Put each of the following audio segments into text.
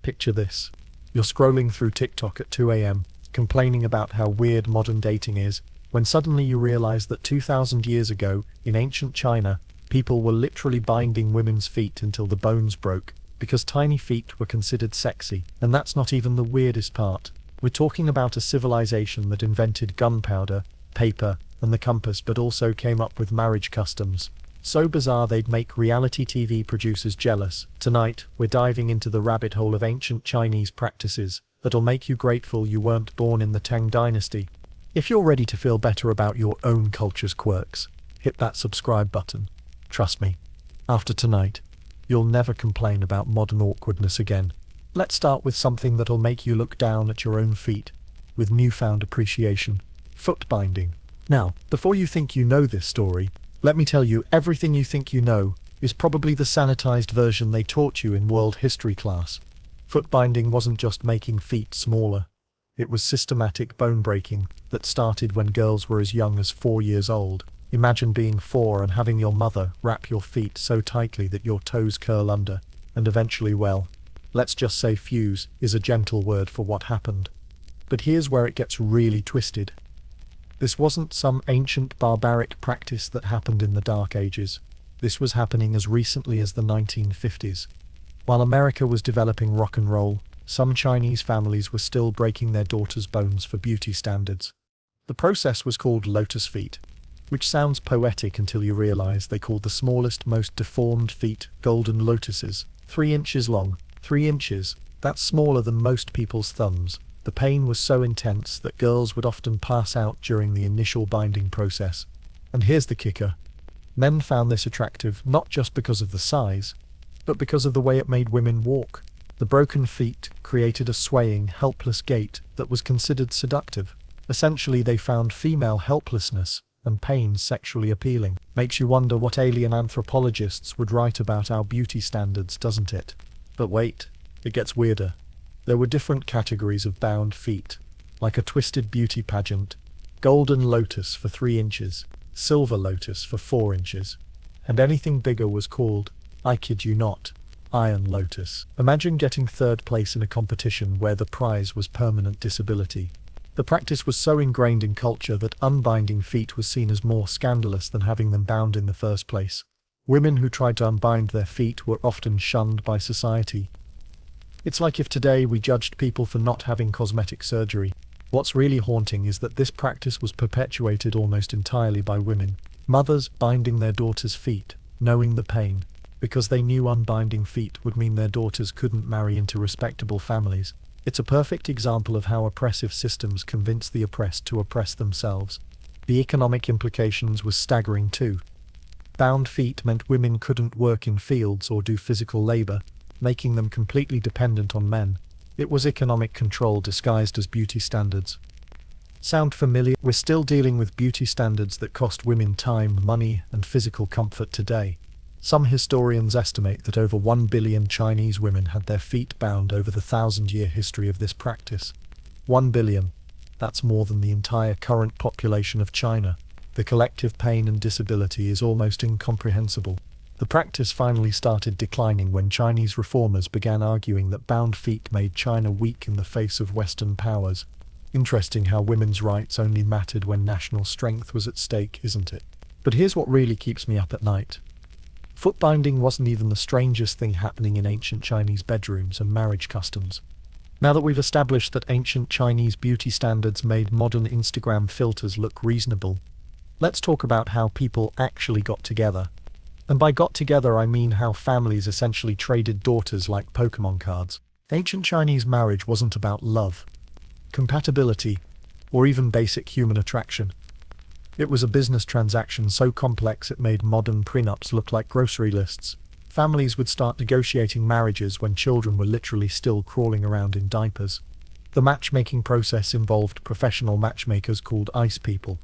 Picture this. You're scrolling through TikTok at 2 a.m., complaining about how weird modern dating is, when suddenly you realize that 2,000 years ago, in ancient China, people were literally binding women's feet until the bones broke, because tiny feet were considered sexy. And that's not even the weirdest part. We're talking about a civilization that invented gunpowder, paper, and the compass, but also came up with marriage customs so bizarre they'd make reality TV producers jealous. Tonight, we're diving into the rabbit hole of ancient Chinese practices that'll make you grateful you weren't born in the Tang Dynasty. If you're ready to feel better about your own culture's quirks, hit that subscribe button. Trust me, after tonight, you'll never complain about modern awkwardness again. Let's start with something that'll make you look down at your own feet with newfound appreciation: foot binding. Now, before you think you know this story, let me tell you, everything you think you know is probably the sanitized version they taught you in world history class. Foot binding wasn't just making feet smaller. It was systematic bone breaking that started when girls were as young as 4 years old. Imagine being 4 and having your mother wrap your feet so tightly that your toes curl under, and eventually, well, let's just say fuse is a gentle word for what happened. But here's where it gets really twisted. This wasn't some ancient barbaric practice that happened in the Dark Ages. This was happening as recently as the 1950s. While America was developing rock and roll, some Chinese families were still breaking their daughters' bones for beauty standards. The process was called lotus feet, which sounds poetic until you realize they called the smallest, most deformed feet golden lotuses. 3 inches long. 3 inches. That's smaller than most people's thumbs. The pain was so intense that girls would often pass out during the initial binding process. And here's the kicker. Men found this attractive not just because of the size, but because of the way it made women walk. The broken feet created a swaying, helpless gait that was considered seductive. Essentially, they found female helplessness and pain sexually appealing. Makes you wonder what alien anthropologists would write about our beauty standards, doesn't it? But wait, it gets weirder. There were different categories of bound feet, like a twisted beauty pageant: golden lotus for 3 inches, silver lotus for 4 inches, and anything bigger was called, I kid you not, iron lotus. Imagine getting 3rd place in a competition where the prize was permanent disability. The practice was so ingrained in culture that unbinding feet was seen as more scandalous than having them bound in the first place. Women who tried to unbind their feet were often shunned by society. It's like if today we judged people for not having cosmetic surgery. What's really haunting is that this practice was perpetuated almost entirely by women. Mothers binding their daughters' feet, knowing the pain, because they knew unbinding feet would mean their daughters couldn't marry into respectable families. It's a perfect example of how oppressive systems convince the oppressed to oppress themselves. The economic implications were staggering too. Bound feet meant women couldn't work in fields or do physical labor, making them completely dependent on men. It was economic control disguised as beauty standards. Sound familiar? We're still dealing with beauty standards that cost women time, money, and physical comfort today. Some historians estimate that over 1 billion Chinese women had their feet bound over the 1,000-year history of this practice. 1 billion. That's more than the entire current population of China. The collective pain and disability is almost incomprehensible. The practice finally started declining when Chinese reformers began arguing that bound feet made China weak in the face of Western powers. Interesting how women's rights only mattered when national strength was at stake, isn't it? But here's what really keeps me up at night. Foot binding wasn't even the strangest thing happening in ancient Chinese bedrooms and marriage customs. Now that we've established that ancient Chinese beauty standards made modern Instagram filters look reasonable, let's talk about how people actually got together. And by got together, I mean how families essentially traded daughters like Pokemon cards. Ancient Chinese marriage wasn't about love, compatibility, or even basic human attraction. It was a business transaction so complex it made modern prenups look like grocery lists. Families would start negotiating marriages when children were literally still crawling around in diapers. The matchmaking process involved professional matchmakers called ice people.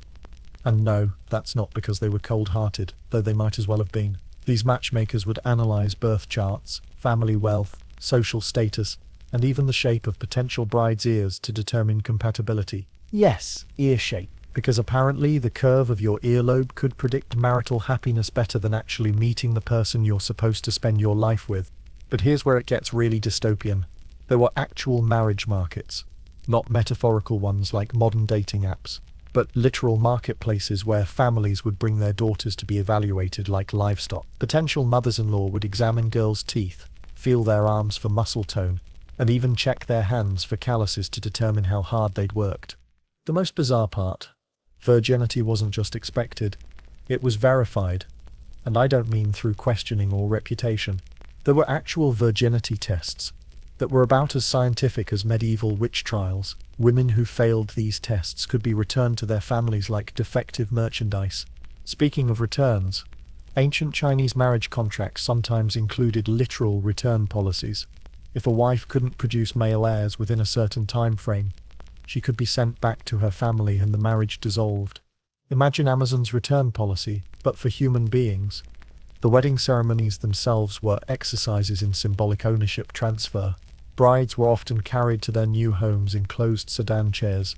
And no, that's not because they were cold-hearted, though they might as well have been. These matchmakers would analyze birth charts, family wealth, social status, and even the shape of potential brides' ears to determine compatibility. Yes, ear shape, because apparently the curve of your earlobe could predict marital happiness better than actually meeting the person you're supposed to spend your life with. But here's where it gets really dystopian. There were actual marriage markets, not metaphorical ones like modern dating apps, but literal marketplaces where families would bring their daughters to be evaluated like livestock. Potential mothers-in-law would examine girls' teeth, feel their arms for muscle tone, and even check their hands for calluses to determine how hard they'd worked. The most bizarre part, virginity wasn't just expected, it was verified, and I don't mean through questioning or reputation. There were actual virginity tests that were about as scientific as medieval witch trials. Women who failed these tests could be returned to their families like defective merchandise. Speaking of returns, ancient Chinese marriage contracts sometimes included literal return policies. If a wife couldn't produce male heirs within a certain time frame, she could be sent back to her family and the marriage dissolved. Imagine Amazon's return policy, but for human beings. The wedding ceremonies themselves were exercises in symbolic ownership transfer. Brides were often carried to their new homes in closed sedan chairs,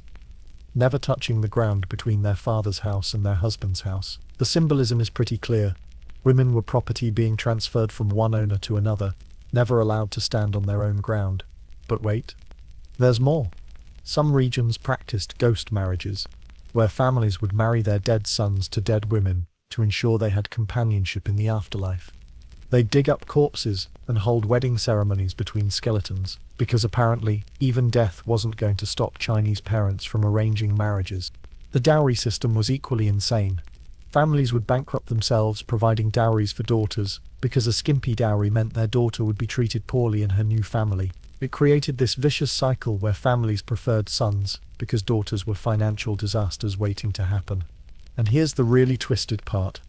never touching the ground between their father's house and their husband's house. The symbolism is pretty clear. Women were property being transferred from one owner to another, never allowed to stand on their own ground. But wait, there's more. Some regions practiced ghost marriages, where families would marry their dead sons to dead women to ensure they had companionship in the afterlife. They'd dig up corpses and hold wedding ceremonies between skeletons, because apparently even death wasn't going to stop Chinese parents from arranging marriages. The dowry system was equally insane. Families would bankrupt themselves providing dowries for daughters, because a skimpy dowry meant their daughter would be treated poorly in her new family. It created this vicious cycle where families preferred sons, because daughters were financial disasters waiting to happen. And here's the really twisted part.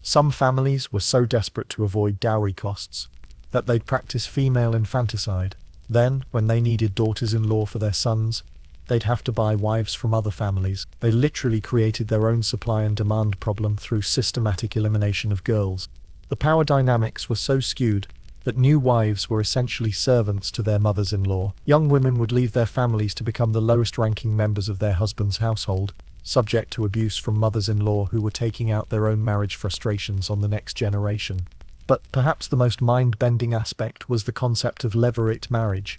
Some families were so desperate to avoid dowry costs that they'd practice female infanticide. Then, when they needed daughters-in-law for their sons, they'd have to buy wives from other families. They literally created their own supply and demand problem through systematic elimination of girls. The power dynamics were so skewed that new wives were essentially servants to their mothers-in-law. Young women would leave their families to become the lowest-ranking members of their husband's household, subject to abuse from mothers-in-law who were taking out their own marriage frustrations on the next generation. But perhaps the most mind-bending aspect was the concept of levirate marriage,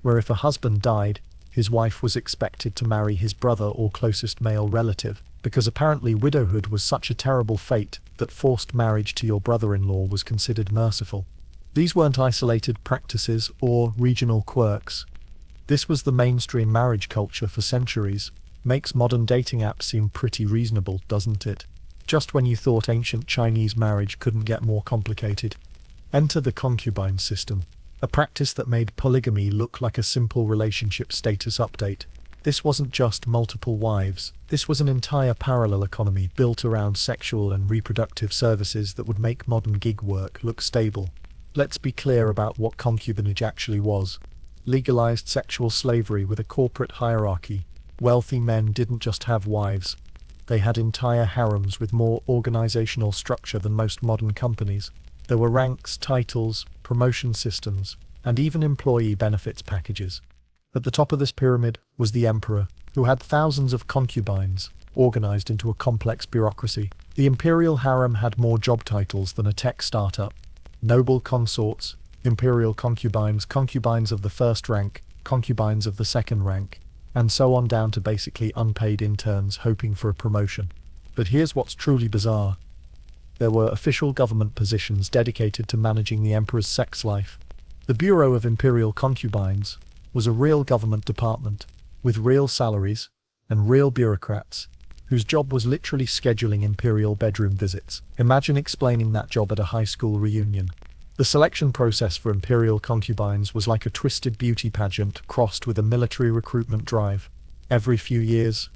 where if a husband died, his wife was expected to marry his brother or closest male relative, because apparently widowhood was such a terrible fate that forced marriage to your brother-in-law was considered merciful. These weren't isolated practices or regional quirks. This was the mainstream marriage culture for centuries. Makes modern dating apps seem pretty reasonable, doesn't it? Just when you thought ancient Chinese marriage couldn't get more complicated. Enter the concubine system, a practice that made polygamy look like a simple relationship status update. This wasn't just multiple wives, this was an entire parallel economy built around sexual and reproductive services that would make modern gig work look stable. Let's be clear about what concubinage actually was. Legalized sexual slavery with a corporate hierarchy. Wealthy men didn't just have wives, they had entire harems with more organizational structure than most modern companies. There were ranks, titles, promotion systems, and even employee benefits packages. At the top of this pyramid was the emperor, who had thousands of concubines, organized into a complex bureaucracy. The imperial harem had more job titles than a tech startup. Noble consorts, imperial concubines, concubines of the first rank, concubines of the second rank, and so on down to basically unpaid interns hoping for a promotion. But here's what's truly bizarre. There were official government positions dedicated to managing the emperor's sex life. The Bureau of Imperial Concubines was a real government department, with real salaries and real bureaucrats, whose job was literally scheduling imperial bedroom visits. Imagine explaining that job at a high school reunion. The selection process for imperial concubines was like a twisted beauty pageant crossed with a military recruitment drive. Every few years,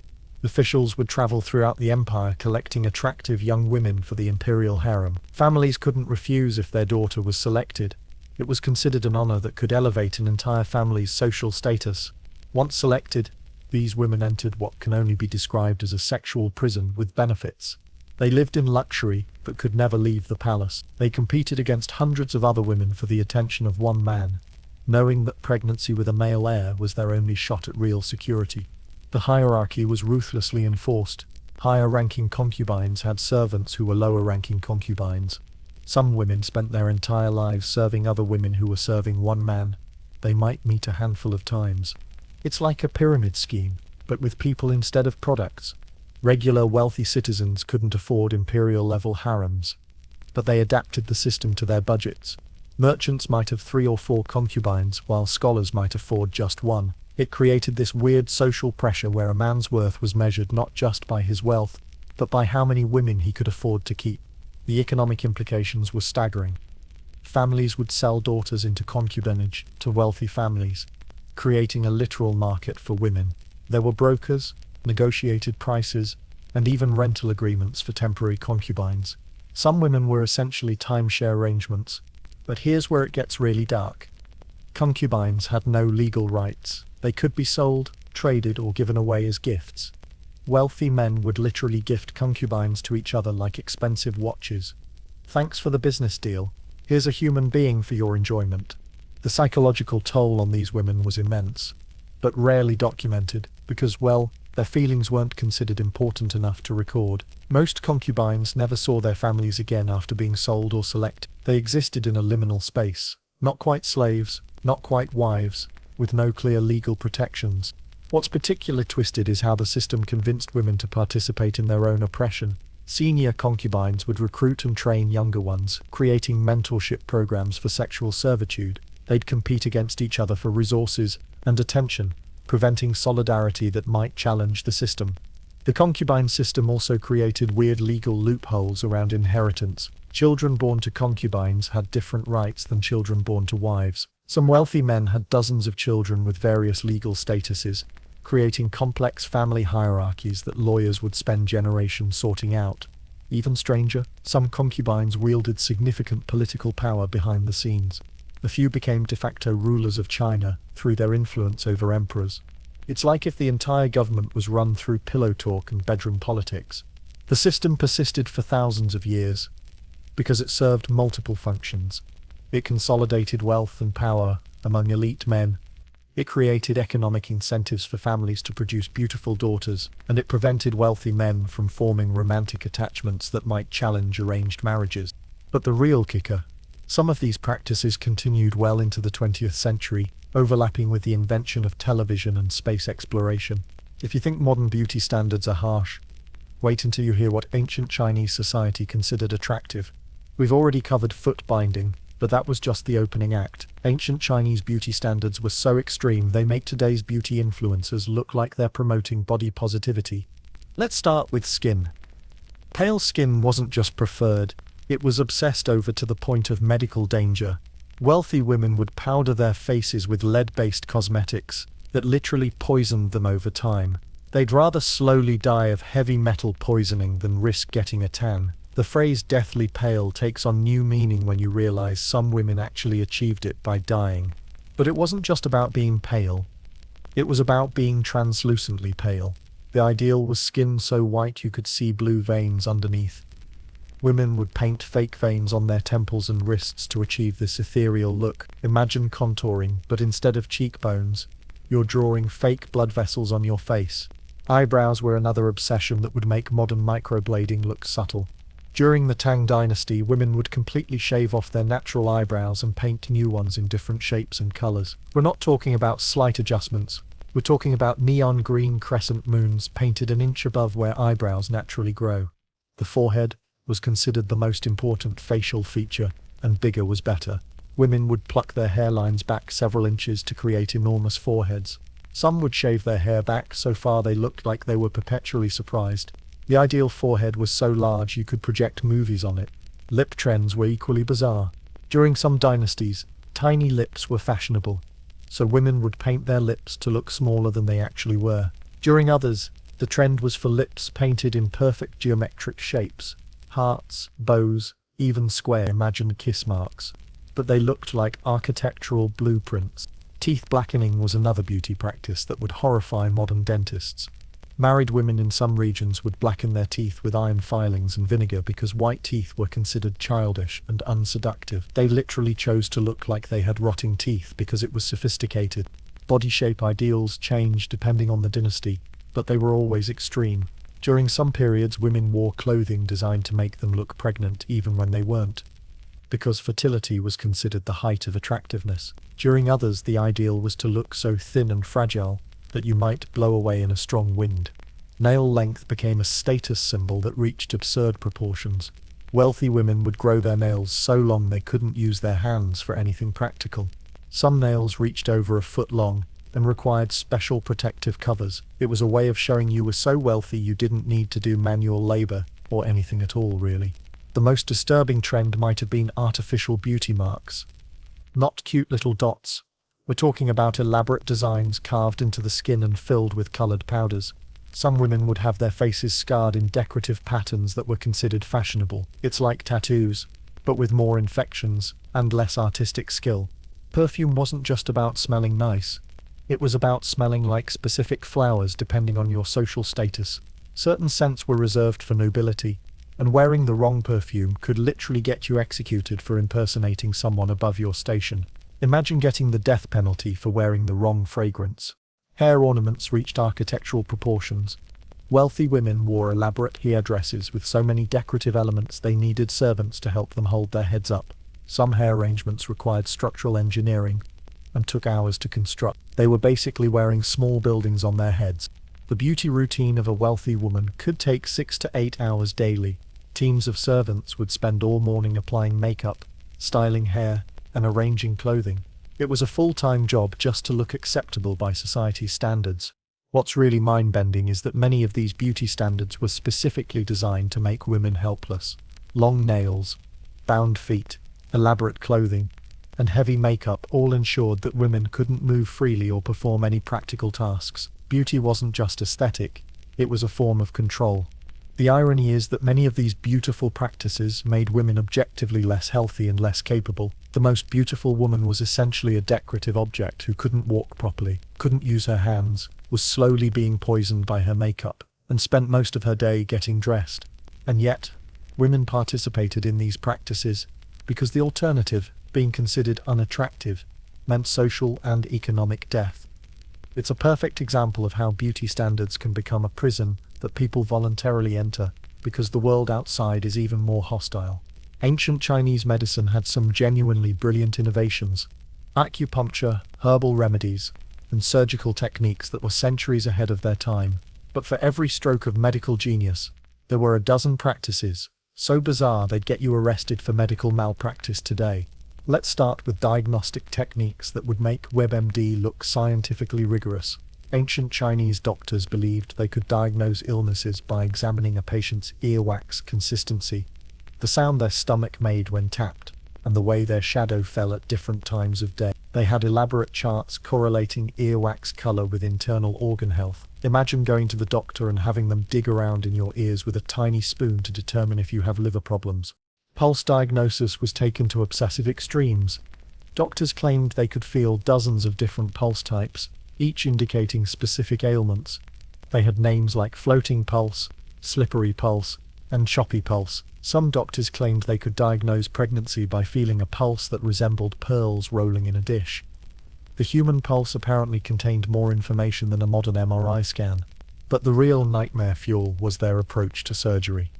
officials would travel throughout the empire collecting attractive young women for the imperial harem. Families couldn't refuse if their daughter was selected. It was considered an honor that could elevate an entire family's social status. Once selected, these women entered what can only be described as a sexual prison with benefits. They lived in luxury, but could never leave the palace. They competed against hundreds of other women for the attention of one man, knowing that pregnancy with a male heir was their only shot at real security. The hierarchy was ruthlessly enforced. Higher-ranking concubines had servants who were lower-ranking concubines. Some women spent their entire lives serving other women who were serving one man. they might meet a handful of times. It's like a pyramid scheme, but with people instead of products. Regular wealthy citizens couldn't afford imperial-level harems, but they adapted the system to their budgets. Merchants might have 3 or 4 concubines, while scholars might afford just one. It created this weird social pressure where a man's worth was measured not just by his wealth, but by how many women he could afford to keep. The economic implications were staggering. Families would sell daughters into concubinage to wealthy families, creating a literal market for women. There were brokers, negotiated prices, and even rental agreements for temporary concubines. Some women were essentially timeshare arrangements. But here's where it gets really dark. Concubines had no legal rights. They could be sold, traded, or given away as gifts. Wealthy men would literally gift concubines to each other like expensive watches. Thanks for the business deal. Here's a human being for your enjoyment. The psychological toll on these women was immense, but rarely documented because, well, their feelings weren't considered important enough to record. Most concubines never saw their families again after being sold or selected. They existed in a liminal space, not quite slaves, not quite wives, with no clear legal protections. What's particularly twisted is how the system convinced women to participate in their own oppression. Senior concubines would recruit and train younger ones, creating mentorship programs for sexual servitude. They'd compete against each other for resources and attention, preventing solidarity that might challenge the system. The concubine system also created weird legal loopholes around inheritance. Children born to concubines had different rights than children born to wives. Some wealthy men had dozens of children with various legal statuses, creating complex family hierarchies that lawyers would spend generations sorting out. Even stranger, some concubines wielded significant political power behind the scenes. A few became de facto rulers of China through their influence over emperors. It's like if the entire government was run through pillow talk and bedroom politics. The system persisted for thousands of years because it served multiple functions. It consolidated wealth and power among elite men. It created economic incentives for families to produce beautiful daughters, and it prevented wealthy men from forming romantic attachments that might challenge arranged marriages. But the real kicker, some of these practices continued well into the 20th century, overlapping with the invention of television and space exploration. If you think modern beauty standards are harsh, wait until you hear what ancient Chinese society considered attractive. We've already covered foot binding, but that was just the opening act. Ancient Chinese beauty standards were so extreme they make today's beauty influencers look like they're promoting body positivity. Let's start with skin. Pale skin wasn't just preferred, it was obsessed over to the point of medical danger. Wealthy women would powder their faces with lead-based cosmetics that literally poisoned them over time. They'd rather slowly die of heavy metal poisoning than risk getting a tan. The phrase deathly pale takes on new meaning when you realize some women actually achieved it by dying. But it wasn't just about being pale. It was about being translucently pale. The ideal was skin so white you could see blue veins underneath. Women would paint fake veins on their temples and wrists to achieve this ethereal look. Imagine contouring, but instead of cheekbones, you're drawing fake blood vessels on your face. Eyebrows were another obsession that would make modern microblading look subtle. During the Tang Dynasty, women would completely shave off their natural eyebrows and paint new ones in different shapes and colors. We're not talking about slight adjustments. We're talking about neon green crescent moons painted an inch above where eyebrows naturally grow. The forehead was considered the most important facial feature, and bigger was better. Women would pluck their hairlines back several inches to create enormous foreheads. Some would shave their hair back so far they looked like they were perpetually surprised. The ideal forehead was so large you could project movies on it. Lip trends were equally bizarre. During some dynasties, tiny lips were fashionable, so women would paint their lips to look smaller than they actually were. During others, the trend was for lips painted in perfect geometric shapes. Hearts, bows, even square imagined kiss marks. But they looked like architectural blueprints. Teeth blackening was another beauty practice that would horrify modern dentists. Married women in some regions would blacken their teeth with iron filings and vinegar because white teeth were considered childish and unseductive. They literally chose to look like they had rotting teeth because it was sophisticated. Body shape ideals changed depending on the dynasty, but they were always extreme. During some periods, women wore clothing designed to make them look pregnant even when they weren't. because fertility was considered the height of attractiveness. During others, the ideal was to look so thin and fragile that you might blow away in a strong wind. Nail length became a status symbol that reached absurd proportions. Wealthy women would grow their nails so long they couldn't use their hands for anything practical. Some nails reached over a foot long and required special protective covers. It was a way of showing you were so wealthy you didn't need to do manual labor or anything at all, really. The most disturbing trend might have been artificial beauty marks. Not cute little dots. We're talking about elaborate designs carved into the skin and filled with colored powders. Some women would have their faces scarred in decorative patterns that were considered fashionable. It's like tattoos, but with more infections and less artistic skill. Perfume wasn't just about smelling nice. It was about smelling like specific flowers depending on your social status. Certain scents were reserved for nobility, and wearing the wrong perfume could literally get you executed for impersonating someone above your station. Imagine getting the death penalty for wearing the wrong fragrance. Hair ornaments reached architectural proportions. Wealthy women wore elaborate hairdresses with so many decorative elements they needed servants to help them hold their heads up. Some hair arrangements required structural engineering and took hours to construct. They were basically wearing small buildings on their heads. The beauty routine of a wealthy woman could take 6 to 8 hours daily. Teams of servants would spend all morning applying makeup, styling hair, and arranging clothing. It was a full-time job just to look acceptable by society's standards. What's really mind-bending is that many of these beauty standards were specifically designed to make women helpless. Long nails, bound feet, elaborate clothing, and heavy makeup all ensured that women couldn't move freely or perform any practical tasks. Beauty wasn't just aesthetic, it was a form of control. The irony is that many of these beautiful practices made women objectively less healthy and less capable. The most beautiful woman was essentially a decorative object who couldn't walk properly, couldn't use her hands, was slowly being poisoned by her makeup, and spent most of her day getting dressed. And yet, women participated in these practices because the alternative, being considered unattractive, meant social and economic death. It's a perfect example of how beauty standards can become a prison that people voluntarily enter because the world outside is even more hostile. Ancient Chinese medicine had some genuinely brilliant innovations. Acupuncture, herbal remedies, and surgical techniques that were centuries ahead of their time. But for every stroke of medical genius, there were a dozen practices, so bizarre they'd get you arrested for medical malpractice today. Let's start with diagnostic techniques that would make WebMD look scientifically rigorous. Ancient Chinese doctors believed they could diagnose illnesses by examining a patient's earwax consistency, the sound their stomach made when tapped, and the way their shadow fell at different times of day. They had elaborate charts correlating earwax color with internal organ health. Imagine going to the doctor and having them dig around in your ears with a tiny spoon to determine if you have liver problems. Pulse diagnosis was taken to obsessive extremes. Doctors claimed they could feel dozens of different pulse types, each indicating specific ailments. They had names like floating pulse, slippery pulse, and choppy pulse. Some doctors claimed they could diagnose pregnancy by feeling a pulse that resembled pearls rolling in a dish. The human pulse apparently contained more information than a modern MRI scan. But the real nightmare fuel was their approach to surgery.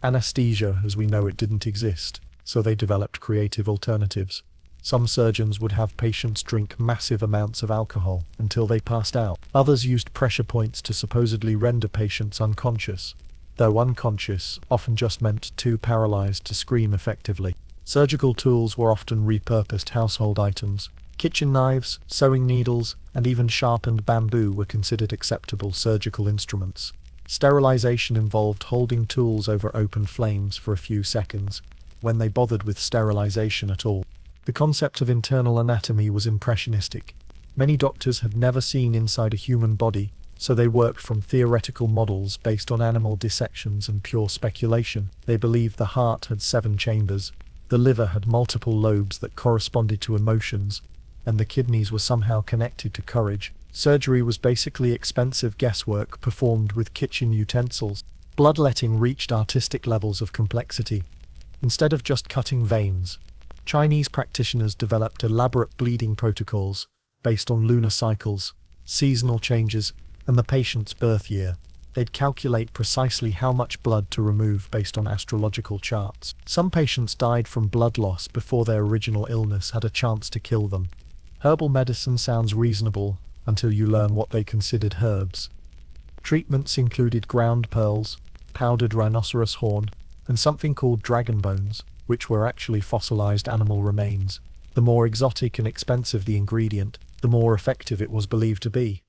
Anesthesia, as we know it, didn't exist, so they developed creative alternatives. Some surgeons would have patients drink massive amounts of alcohol until they passed out. Others used pressure points to supposedly render patients unconscious, though unconscious often just meant too paralyzed to scream effectively. Surgical tools were often repurposed household items. Kitchen knives, sewing needles, and even sharpened bamboo were considered acceptable surgical instruments. Sterilization involved holding tools over open flames for a few seconds, when they bothered with sterilization at all. The concept of internal anatomy was impressionistic. Many doctors had never seen inside a human body, so they worked from theoretical models based on animal dissections and pure speculation. They believed the heart had 7 chambers, the liver had multiple lobes that corresponded to emotions, and the kidneys were somehow connected to courage. Surgery was basically expensive guesswork performed with kitchen utensils. Bloodletting reached artistic levels of complexity. Instead of just cutting veins, Chinese practitioners developed elaborate bleeding protocols based on lunar cycles, seasonal changes, and the patient's birth year. They'd calculate precisely how much blood to remove based on astrological charts. Some patients died from blood loss before their original illness had a chance to kill them. Herbal medicine sounds reasonable until you learn what they considered herbs. Treatments included ground pearls, powdered rhinoceros horn, and something called dragon bones, which were actually fossilized animal remains. The more exotic and expensive the ingredient, the more effective it was believed to be.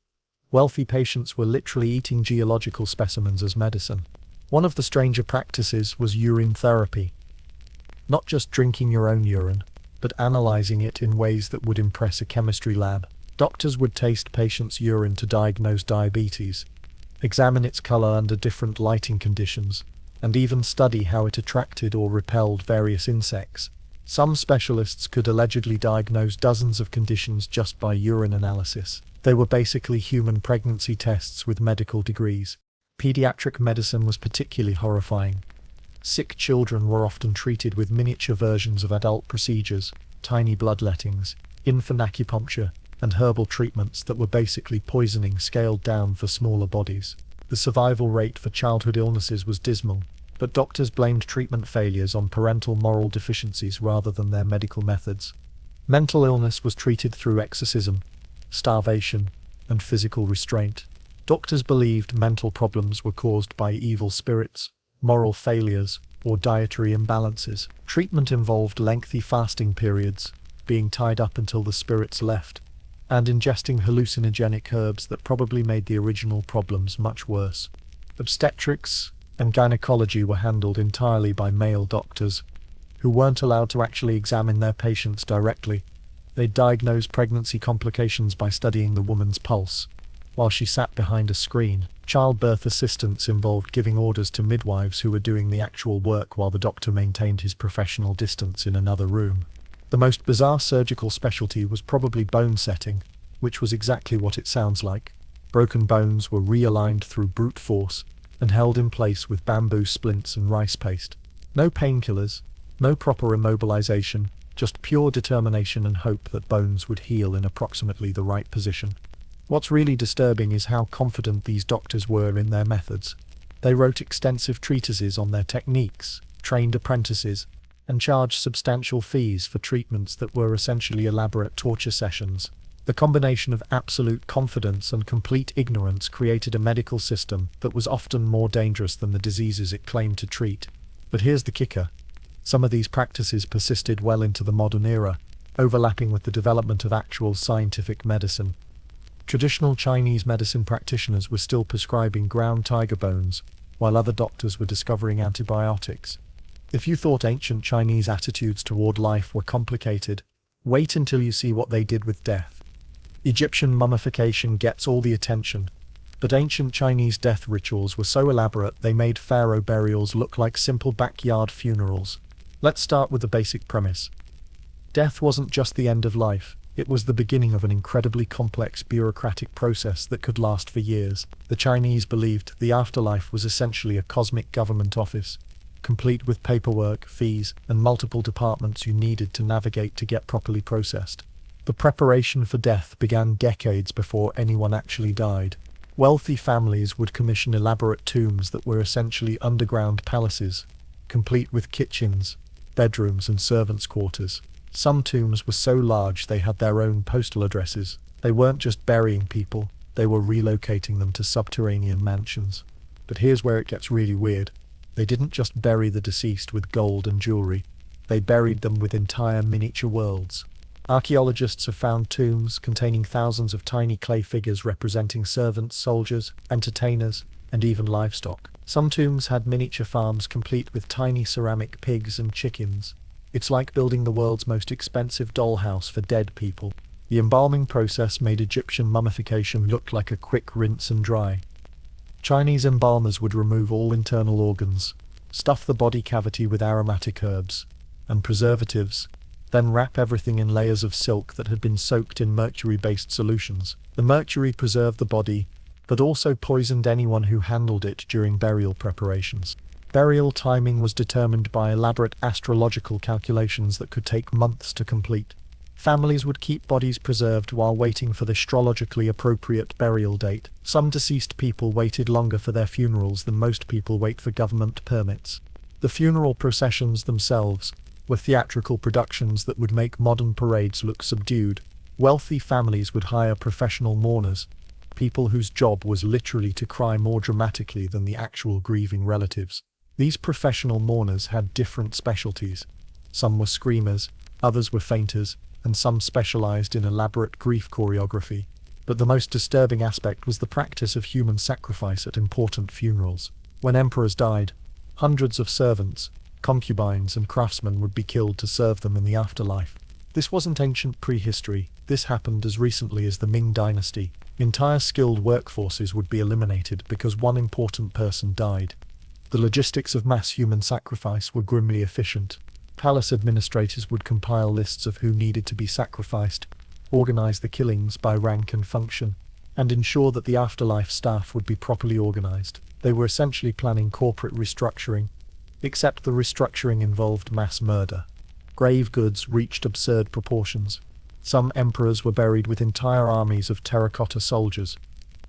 Wealthy patients were literally eating geological specimens as medicine. One of the stranger practices was urine therapy. Not just drinking your own urine, but analyzing it in ways that would impress a chemistry lab. Doctors would taste patients' urine to diagnose diabetes, examine its color under different lighting conditions, and even study how it attracted or repelled various insects. Some specialists could allegedly diagnose dozens of conditions just by urine analysis. They were basically human pregnancy tests with medical degrees. Pediatric medicine was particularly horrifying. Sick children were often treated with miniature versions of adult procedures, tiny bloodlettings, infant acupuncture, and herbal treatments that were basically poisoning scaled down for smaller bodies. The survival rate for childhood illnesses was dismal, but doctors blamed treatment failures on parental moral deficiencies rather than their medical methods. Mental illness was treated through exorcism, starvation, and physical restraint. Doctors believed mental problems were caused by evil spirits, moral failures, or dietary imbalances. Treatment involved lengthy fasting periods, being tied up until the spirits left, and ingesting hallucinogenic herbs that probably made the original problems much worse. Obstetrics and gynecology were handled entirely by male doctors, who weren't allowed to actually examine their patients directly. They diagnosed pregnancy complications by studying the woman's pulse, while she sat behind a screen. Childbirth assistants involved giving orders to midwives who were doing the actual work while the doctor maintained his professional distance in another room. The most bizarre surgical specialty was probably bone setting, which was exactly what it sounds like. Broken bones were realigned through brute force and held in place with bamboo splints and rice paste. No painkillers, no proper immobilization, just pure determination and hope that bones would heal in approximately the right position. What's really disturbing is how confident these doctors were in their methods. They wrote extensive treatises on their techniques, trained apprentices, and charged substantial fees for treatments that were essentially elaborate torture sessions. The combination of absolute confidence and complete ignorance created a medical system that was often more dangerous than the diseases it claimed to treat. But here's the kicker. Some of these practices persisted well into the modern era, overlapping with the development of actual scientific medicine. Traditional Chinese medicine practitioners were still prescribing ground tiger bones, while other doctors were discovering antibiotics. If you thought ancient Chinese attitudes toward life were complicated, wait until you see what they did with death. Egyptian mummification gets all the attention, but ancient Chinese death rituals were so elaborate they made pharaoh burials look like simple backyard funerals. Let's start with the basic premise. Death wasn't just the end of life, it was the beginning of an incredibly complex bureaucratic process that could last for years. The Chinese believed the afterlife was essentially a cosmic government office, complete with paperwork, fees, and multiple departments you needed to navigate to get properly processed. The preparation for death began decades before anyone actually died. Wealthy families would commission elaborate tombs that were essentially underground palaces, complete with kitchens, bedrooms, and servants' quarters. Some tombs were so large they had their own postal addresses. They weren't just burying people, they were relocating them to subterranean mansions. But here's where it gets really weird. They didn't just bury the deceased with gold and jewelry, they buried them with entire miniature worlds. Archaeologists have found tombs containing thousands of tiny clay figures representing servants, soldiers, entertainers, and even livestock. Some tombs had miniature farms complete with tiny ceramic pigs and chickens. It's like building the world's most expensive dollhouse for dead people. The embalming process made Egyptian mummification look like a quick rinse and dry. Chinese embalmers would remove all internal organs, stuff the body cavity with aromatic herbs and preservatives, then wrap everything in layers of silk that had been soaked in mercury-based solutions. The mercury preserved the body, but also poisoned anyone who handled it during burial preparations. Burial timing was determined by elaborate astrological calculations that could take months to complete. Families would keep bodies preserved while waiting for the astrologically appropriate burial date. Some deceased people waited longer for their funerals than most people wait for government permits. The funeral processions themselves were theatrical productions that would make modern parades look subdued. Wealthy families would hire professional mourners, people whose job was literally to cry more dramatically than the actual grieving relatives. These professional mourners had different specialties. Some were screamers, others were fainters, and some specialized in elaborate grief choreography. But the most disturbing aspect was the practice of human sacrifice at important funerals. When emperors died, hundreds of servants, concubines, and craftsmen would be killed to serve them in the afterlife. This wasn't ancient prehistory. This happened as recently as the Ming Dynasty. Entire skilled workforces would be eliminated because one important person died. The logistics of mass human sacrifice were grimly efficient. Palace administrators would compile lists of who needed to be sacrificed, organize the killings by rank and function, and ensure that the afterlife staff would be properly organized. They were essentially planning corporate restructuring, except the restructuring involved mass murder. Grave goods reached absurd proportions. Some emperors were buried with entire armies of terracotta soldiers,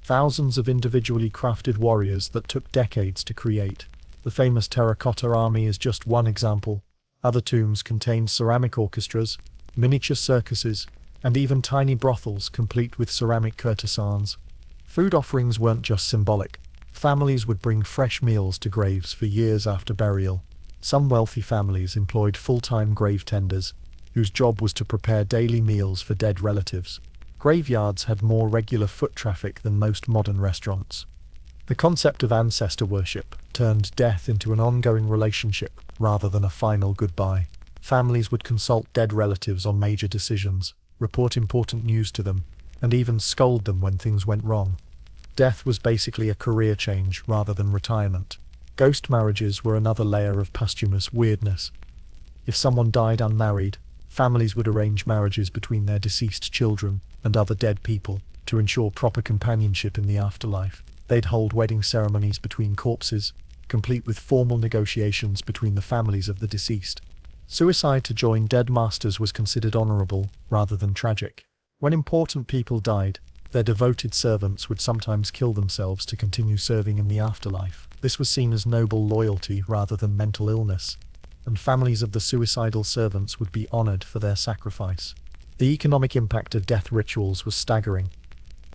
thousands of individually crafted warriors that took decades to create. The famous terracotta army is just one example. Other tombs contained ceramic orchestras, miniature circuses, and even tiny brothels complete with ceramic courtesans. Food offerings weren't just symbolic. Families would bring fresh meals to graves for years after burial. Some wealthy families employed full-time grave tenders, whose job was to prepare daily meals for dead relatives. Graveyards had more regular foot traffic than most modern restaurants. The concept of ancestor worship turned death into an ongoing relationship rather than a final goodbye. Families would consult dead relatives on major decisions, report important news to them, and even scold them when things went wrong. Death was basically a career change rather than retirement. Ghost marriages were another layer of posthumous weirdness. If someone died unmarried, families would arrange marriages between their deceased children and other dead people to ensure proper companionship in the afterlife. They'd hold wedding ceremonies between corpses, complete with formal negotiations between the families of the deceased. Suicide to join dead masters was considered honorable rather than tragic. When important people died, their devoted servants would sometimes kill themselves to continue serving in the afterlife. This was seen as noble loyalty rather than mental illness, and families of the suicidal servants would be honored for their sacrifice. The economic impact of death rituals was staggering.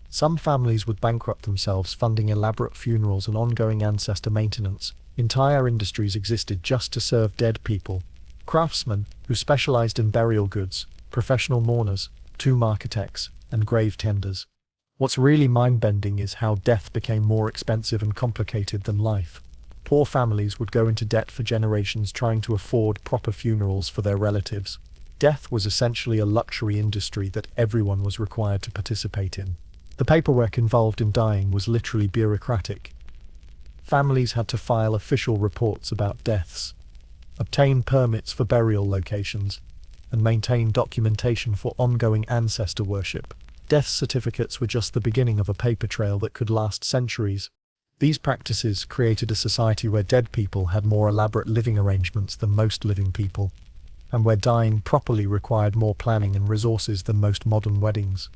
Some families would bankrupt themselves funding elaborate funerals and ongoing ancestor maintenance. Entire industries existed just to serve dead people. Craftsmen, who specialized in burial goods, professional mourners, tomb architects, and grave tenders. What's really mind-bending is how death became more expensive and complicated than life. Poor families would go into debt for generations trying to afford proper funerals for their relatives. Death was essentially a luxury industry that everyone was required to participate in. The paperwork involved in dying was literally bureaucratic. Families had to file official reports about deaths, obtain permits for burial locations, and maintain documentation for ongoing ancestor worship. Death certificates were just the beginning of a paper trail that could last centuries. These practices created a society where dead people had more elaborate living arrangements than most living people, and where dying properly required more planning and resources than most modern weddings.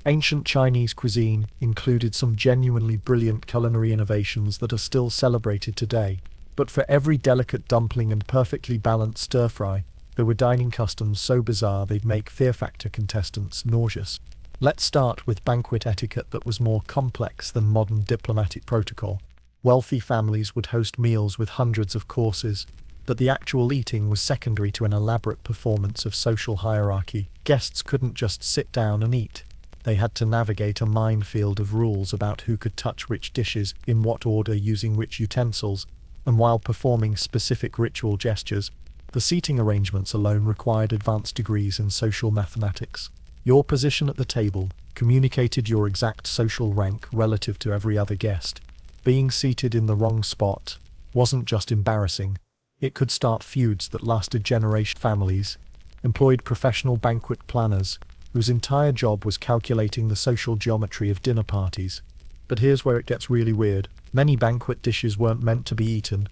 Ancient Chinese cuisine included some genuinely brilliant culinary innovations that are still celebrated today. But for every delicate dumpling and perfectly balanced stir-fry, there were dining customs so bizarre they'd make Fear Factor contestants nauseous. Let's start with banquet etiquette that was more complex than modern diplomatic protocol. Wealthy families would host meals with hundreds of courses, but the actual eating was secondary to an elaborate performance of social hierarchy. Guests couldn't just sit down and eat. They had to navigate a minefield of rules about who could touch which dishes, in what order, using which utensils, and while performing specific ritual gestures. The seating arrangements alone required advanced degrees in social mathematics. Your position at the table communicated your exact social rank relative to every other guest. Being seated in the wrong spot wasn't just embarrassing, it could start feuds that lasted generations. Families employed professional banquet planners, whose entire job was calculating the social geometry of dinner parties. But here's where it gets really weird. Many banquet dishes weren't meant to be eaten.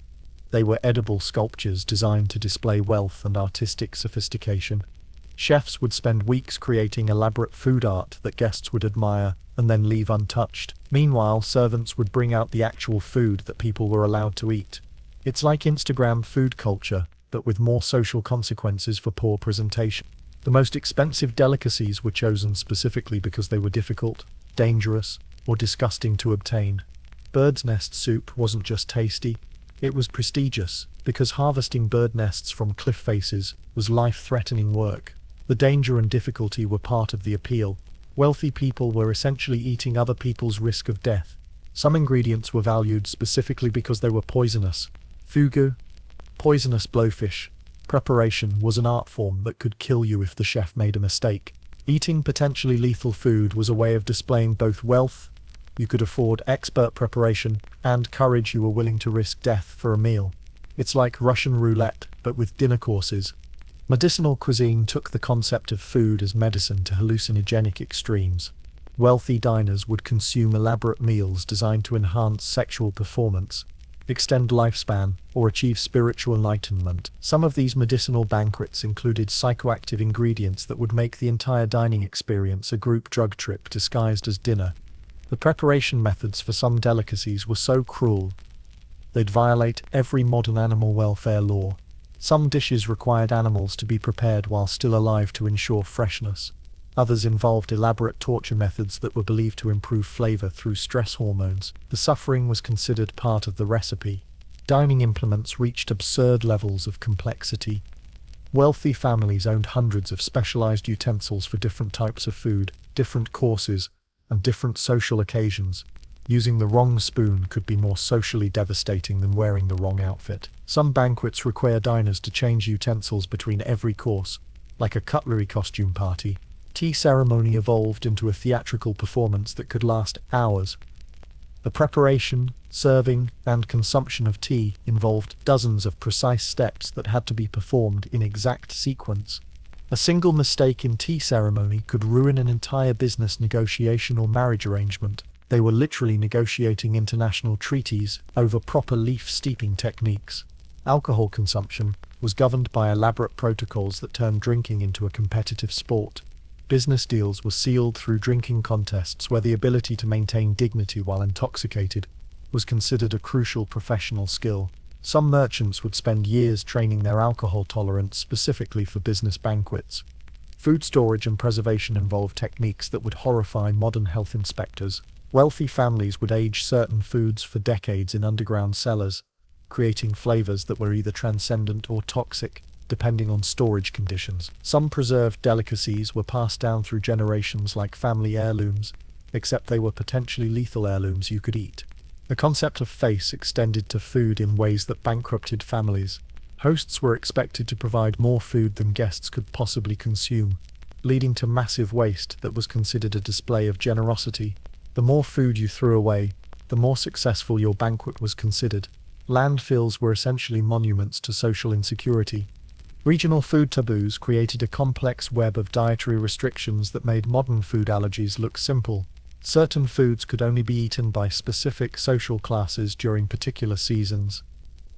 They were edible sculptures designed to display wealth and artistic sophistication. Chefs would spend weeks creating elaborate food art that guests would admire and then leave untouched. Meanwhile, servants would bring out the actual food that people were allowed to eat. It's like Instagram food culture, but with more social consequences for poor presentation. The most expensive delicacies were chosen specifically because they were difficult, dangerous, or disgusting to obtain. Bird's nest soup wasn't just tasty, it was prestigious, because harvesting bird nests from cliff faces was life-threatening work. The danger and difficulty were part of the appeal. Wealthy people were essentially eating other people's risk of death. Some ingredients were valued specifically because they were poisonous. Fugu, poisonous blowfish. Preparation was an art form that could kill you if the chef made a mistake. Eating potentially lethal food was a way of displaying both wealth, you could afford expert preparation, and courage, you were willing to risk death for a meal. It's like Russian roulette, but with dinner courses. Medicinal cuisine took the concept of food as medicine to hallucinogenic extremes. Wealthy diners would consume elaborate meals designed to enhance sexual performance, extend lifespan, or achieve spiritual enlightenment. Some of these medicinal banquets included psychoactive ingredients that would make the entire dining experience a group drug trip disguised as dinner. The preparation methods for some delicacies were so cruel, they'd violate every modern animal welfare law. Some dishes required animals to be prepared while still alive to ensure freshness. Others involved elaborate torture methods that were believed to improve flavor through stress hormones. The suffering was considered part of the recipe. Dining implements reached absurd levels of complexity. Wealthy families owned hundreds of specialized utensils for different types of food, different courses, and different social occasions. Using the wrong spoon could be more socially devastating than wearing the wrong outfit. Some banquets require diners to change utensils between every course, like a cutlery costume party. Tea ceremony evolved into a theatrical performance that could last hours. The preparation, serving, and consumption of tea involved dozens of precise steps that had to be performed in exact sequence. A single mistake in tea ceremony could ruin an entire business negotiation or marriage arrangement. They were literally negotiating international treaties over proper leaf steeping techniques. Alcohol consumption was governed by elaborate protocols that turned drinking into a competitive sport. Business deals were sealed through drinking contests where the ability to maintain dignity while intoxicated was considered a crucial professional skill. Some merchants would spend years training their alcohol tolerance specifically for business banquets. Food storage and preservation involved techniques that would horrify modern health inspectors. Wealthy families would age certain foods for decades in underground cellars, creating flavors that were either transcendent or toxic, depending on storage conditions. Some preserved delicacies were passed down through generations like family heirlooms, except they were potentially lethal heirlooms you could eat. The concept of face extended to food in ways that bankrupted families. Hosts were expected to provide more food than guests could possibly consume, leading to massive waste that was considered a display of generosity. The more food you threw away, the more successful your banquet was considered. Landfills were essentially monuments to social insecurity. Regional food taboos created a complex web of dietary restrictions that made modern food allergies look simple. Certain foods could only be eaten by specific social classes during particular seasons,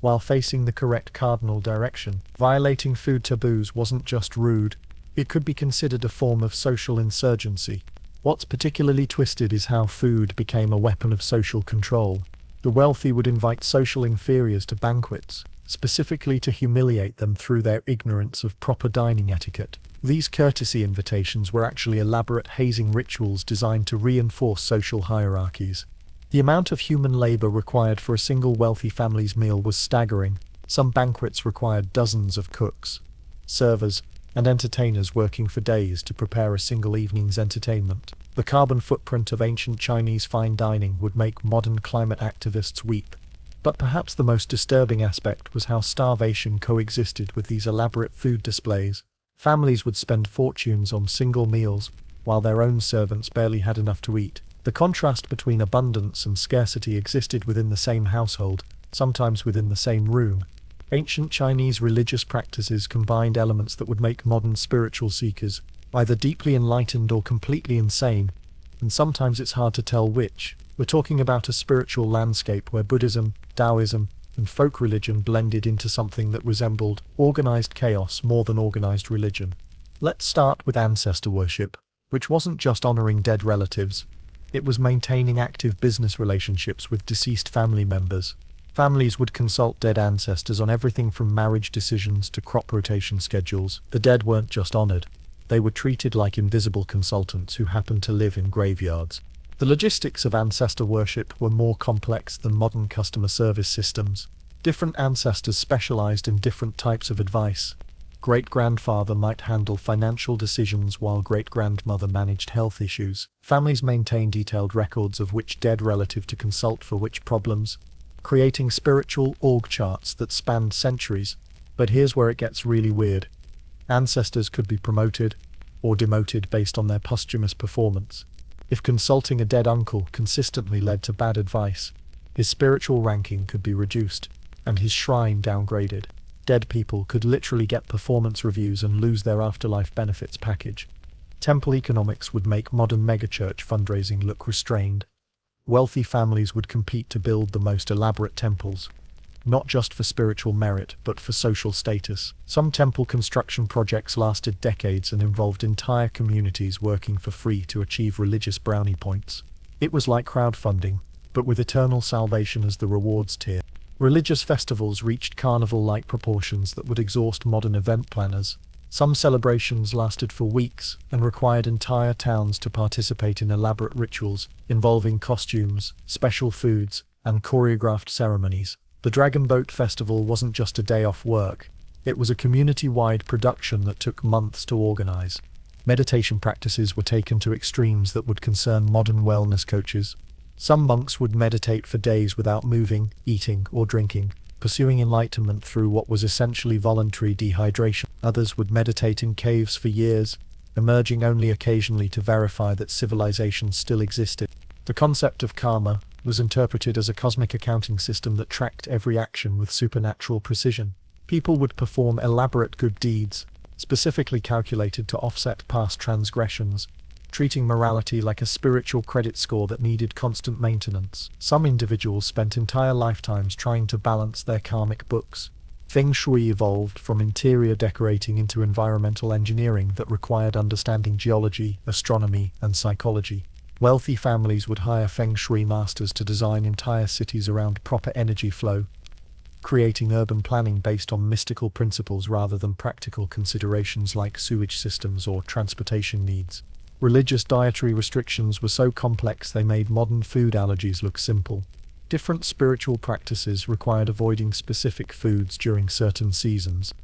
while facing the correct cardinal direction. Violating food taboos wasn't just rude, it could be considered a form of social insurgency. What's particularly twisted is how food became a weapon of social control. The wealthy would invite social inferiors to banquets, specifically to humiliate them through their ignorance of proper dining etiquette. These courtesy invitations were actually elaborate hazing rituals designed to reinforce social hierarchies. The amount of human labor required for a single wealthy family's meal was staggering. Some banquets required dozens of cooks, servers, and entertainers working for days to prepare a single evening's entertainment. The carbon footprint of ancient Chinese fine dining would make modern climate activists weep. But perhaps the most disturbing aspect was how starvation coexisted with these elaborate food displays. Families would spend fortunes on single meals, while their own servants barely had enough to eat. The contrast between abundance and scarcity existed within the same household, sometimes within the same room. Ancient Chinese religious practices combined elements that would make modern spiritual seekers either deeply enlightened or completely insane, and sometimes it's hard to tell which. We're talking about a spiritual landscape where Buddhism, Taoism, and folk religion blended into something that resembled organized chaos more than organized religion. Let's start with ancestor worship, which wasn't just honoring dead relatives. It was maintaining active business relationships with deceased family members. Families would consult dead ancestors on everything from marriage decisions to crop rotation schedules. The dead weren't just honored. They were treated like invisible consultants who happened to live in graveyards. The logistics of ancestor worship were more complex than modern customer service systems. Different ancestors specialized in different types of advice. Great-grandfather might handle financial decisions while great-grandmother managed health issues. Families maintained detailed records of which dead relative to consult for which problems, creating spiritual org charts that spanned centuries. But here's where it gets really weird. Ancestors could be promoted or demoted based on their posthumous performance. If consulting a dead uncle consistently led to bad advice, his spiritual ranking could be reduced and his shrine downgraded. Dead people could literally get performance reviews and lose their afterlife benefits package. Temple economics would make modern megachurch fundraising look restrained. Wealthy families would compete to build the most elaborate temples, not just for spiritual merit, but for social status. Some temple construction projects lasted decades and involved entire communities working for free to achieve religious brownie points. It was like crowdfunding, but with eternal salvation as the rewards tier. Religious festivals reached carnival-like proportions that would exhaust modern event planners. Some celebrations lasted for weeks and required entire towns to participate in elaborate rituals involving costumes, special foods, and choreographed ceremonies. The Dragon Boat Festival wasn't just a day off work. It was a community-wide production that took months to organize. Meditation practices were taken to extremes that would concern modern wellness coaches. Some monks would meditate for days without moving, eating, or drinking, pursuing enlightenment through what was essentially voluntary dehydration. Others would meditate in caves for years, emerging only occasionally to verify that civilization still existed. The concept of karma was interpreted as a cosmic accounting system that tracked every action with supernatural precision. People would perform elaborate good deeds, specifically calculated to offset past transgressions, treating morality like a spiritual credit score that needed constant maintenance. Some individuals spent entire lifetimes trying to balance their karmic books. Feng Shui evolved from interior decorating into environmental engineering that required understanding geology, astronomy, and psychology. Wealthy families would hire Feng Shui masters to design entire cities around proper energy flow, creating urban planning based on mystical principles rather than practical considerations like sewage systems or transportation needs. Religious dietary restrictions were so complex they made modern food allergies look simple. Different spiritual practices required avoiding specific foods during certain seasons,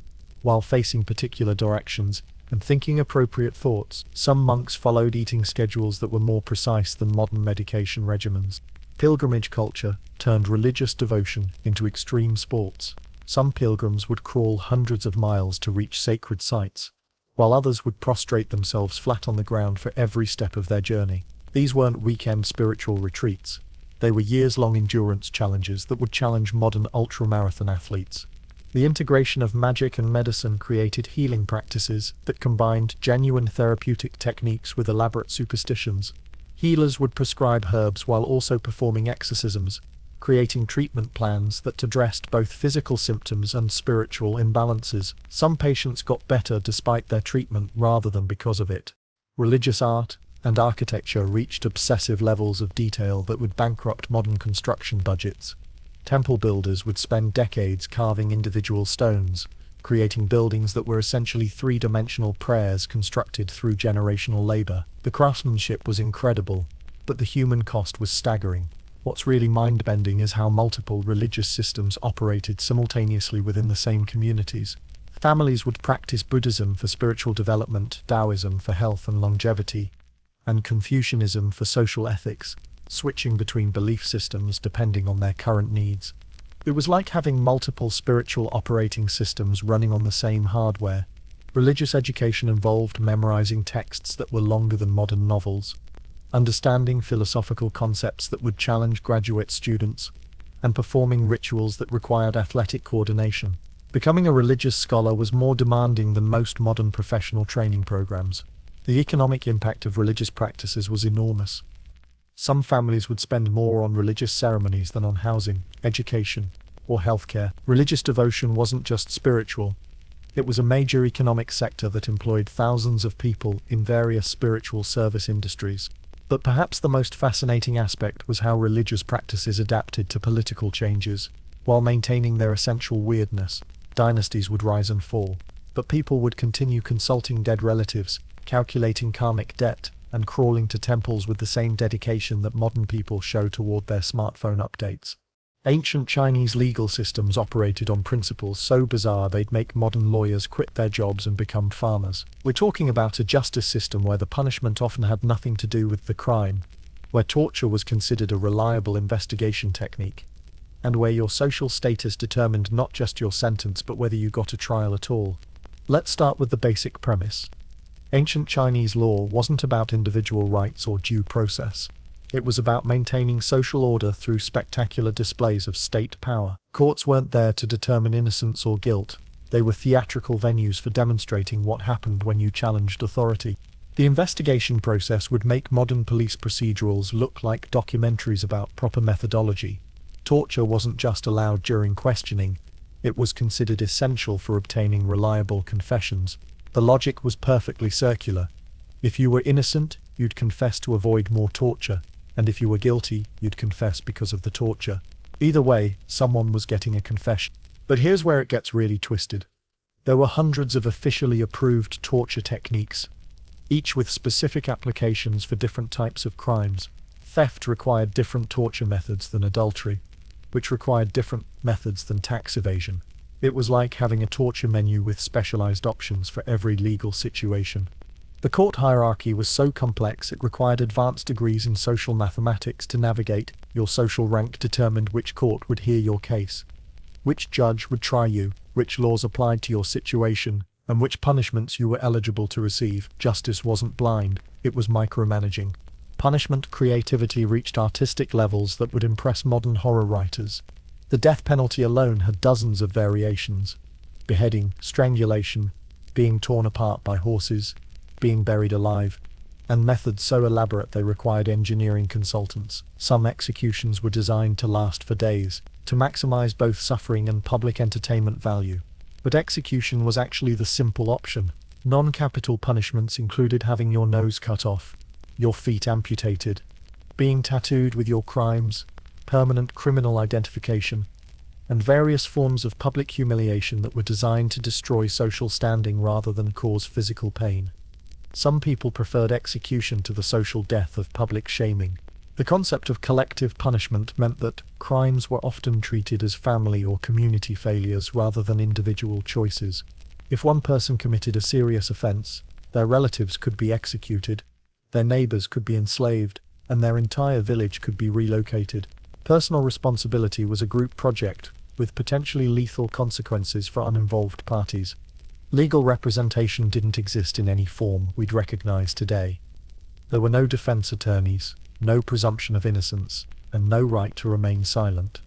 while facing particular directions and thinking appropriate thoughts. Some monks followed eating schedules that were more precise than modern medication regimens. Pilgrimage culture turned religious devotion into extreme sports. Some pilgrims would crawl hundreds of miles to reach sacred sites, while others would prostrate themselves flat on the ground for every step of their journey. These weren't weekend spiritual retreats. They were years-long endurance challenges that would challenge modern ultramarathon athletes. The integration of magic and medicine created healing practices that combined genuine therapeutic techniques with elaborate superstitions. Healers would prescribe herbs while also performing exorcisms, creating treatment plans that addressed both physical symptoms and spiritual imbalances. Some patients got better despite their treatment rather than because of it. Religious art and architecture reached obsessive levels of detail that would bankrupt modern construction budgets. Temple builders would spend decades carving individual stones, creating buildings that were essentially three-dimensional prayers constructed through generational labor. The craftsmanship was incredible, but the human cost was staggering. What's really mind-bending is how multiple religious systems operated simultaneously within the same communities. Families would practice Buddhism for spiritual development, Taoism for health and longevity, and Confucianism for social ethics, switching between belief systems depending on their current needs. It was like having multiple spiritual operating systems running on the same hardware. Religious education involved memorizing texts that were longer than modern novels, understanding philosophical concepts that would challenge graduate students, and performing rituals that required athletic coordination. Becoming a religious scholar was more demanding than most modern professional training programs. The economic impact of religious practices was enormous. Some families would spend more on religious ceremonies than on housing, education, or healthcare. Religious devotion wasn't just spiritual. It was a major economic sector that employed thousands of people in various spiritual service industries. But perhaps the most fascinating aspect was how religious practices adapted to political changes. While maintaining their essential weirdness, dynasties would rise and fall, but people would continue consulting dead relatives, calculating karmic debt, and crawling to temples with the same dedication that modern people show toward their smartphone updates. Ancient Chinese legal systems operated on principles so bizarre they'd make modern lawyers quit their jobs and become farmers. We're talking about a justice system where the punishment often had nothing to do with the crime, where torture was considered a reliable investigation technique, and where your social status determined not just your sentence but whether you got a trial at all. Let's start with the basic premise. Ancient Chinese law wasn't about individual rights or due process. It was about maintaining social order through spectacular displays of state power. Courts weren't there to determine innocence or guilt. They were theatrical venues for demonstrating what happened when you challenged authority. The investigation process would make modern police procedurals look like documentaries about proper methodology. Torture wasn't just allowed during questioning. It was considered essential for obtaining reliable confessions. The logic was perfectly circular. If you were innocent, you'd confess to avoid more torture. And if you were guilty, you'd confess because of the torture. Either way, someone was getting a confession. But here's where it gets really twisted. There were hundreds of officially approved torture techniques, each with specific applications for different types of crimes. Theft required different torture methods than adultery, which required different methods than tax evasion. It was like having a torture menu with specialized options for every legal situation. The court hierarchy was so complex it required advanced degrees in social mathematics to navigate. Your social rank determined which court would hear your case, which judge would try you, which laws applied to your situation, and which punishments you were eligible to receive. Justice wasn't blind, it was micromanaging. Punishment creativity reached artistic levels that would impress modern horror writers. The death penalty alone had dozens of variations: beheading, strangulation, being torn apart by horses, being buried alive, and methods so elaborate they required engineering consultants. Some executions were designed to last for days, to maximize both suffering and public entertainment value. But execution was actually the simple option. Non-capital punishments included having your nose cut off, your feet amputated, being tattooed with your crimes, permanent criminal identification, and various forms of public humiliation that were designed to destroy social standing rather than cause physical pain. Some people preferred execution to the social death of public shaming. The concept of collective punishment meant that crimes were often treated as family or community failures rather than individual choices. If one person committed a serious offense, their relatives could be executed, their neighbors could be enslaved, and their entire village could be relocated. Personal responsibility was a group project, with potentially lethal consequences for uninvolved parties. Legal representation didn't exist in any form we'd recognize today. There were no defense attorneys, no presumption of innocence, and no right to remain silent.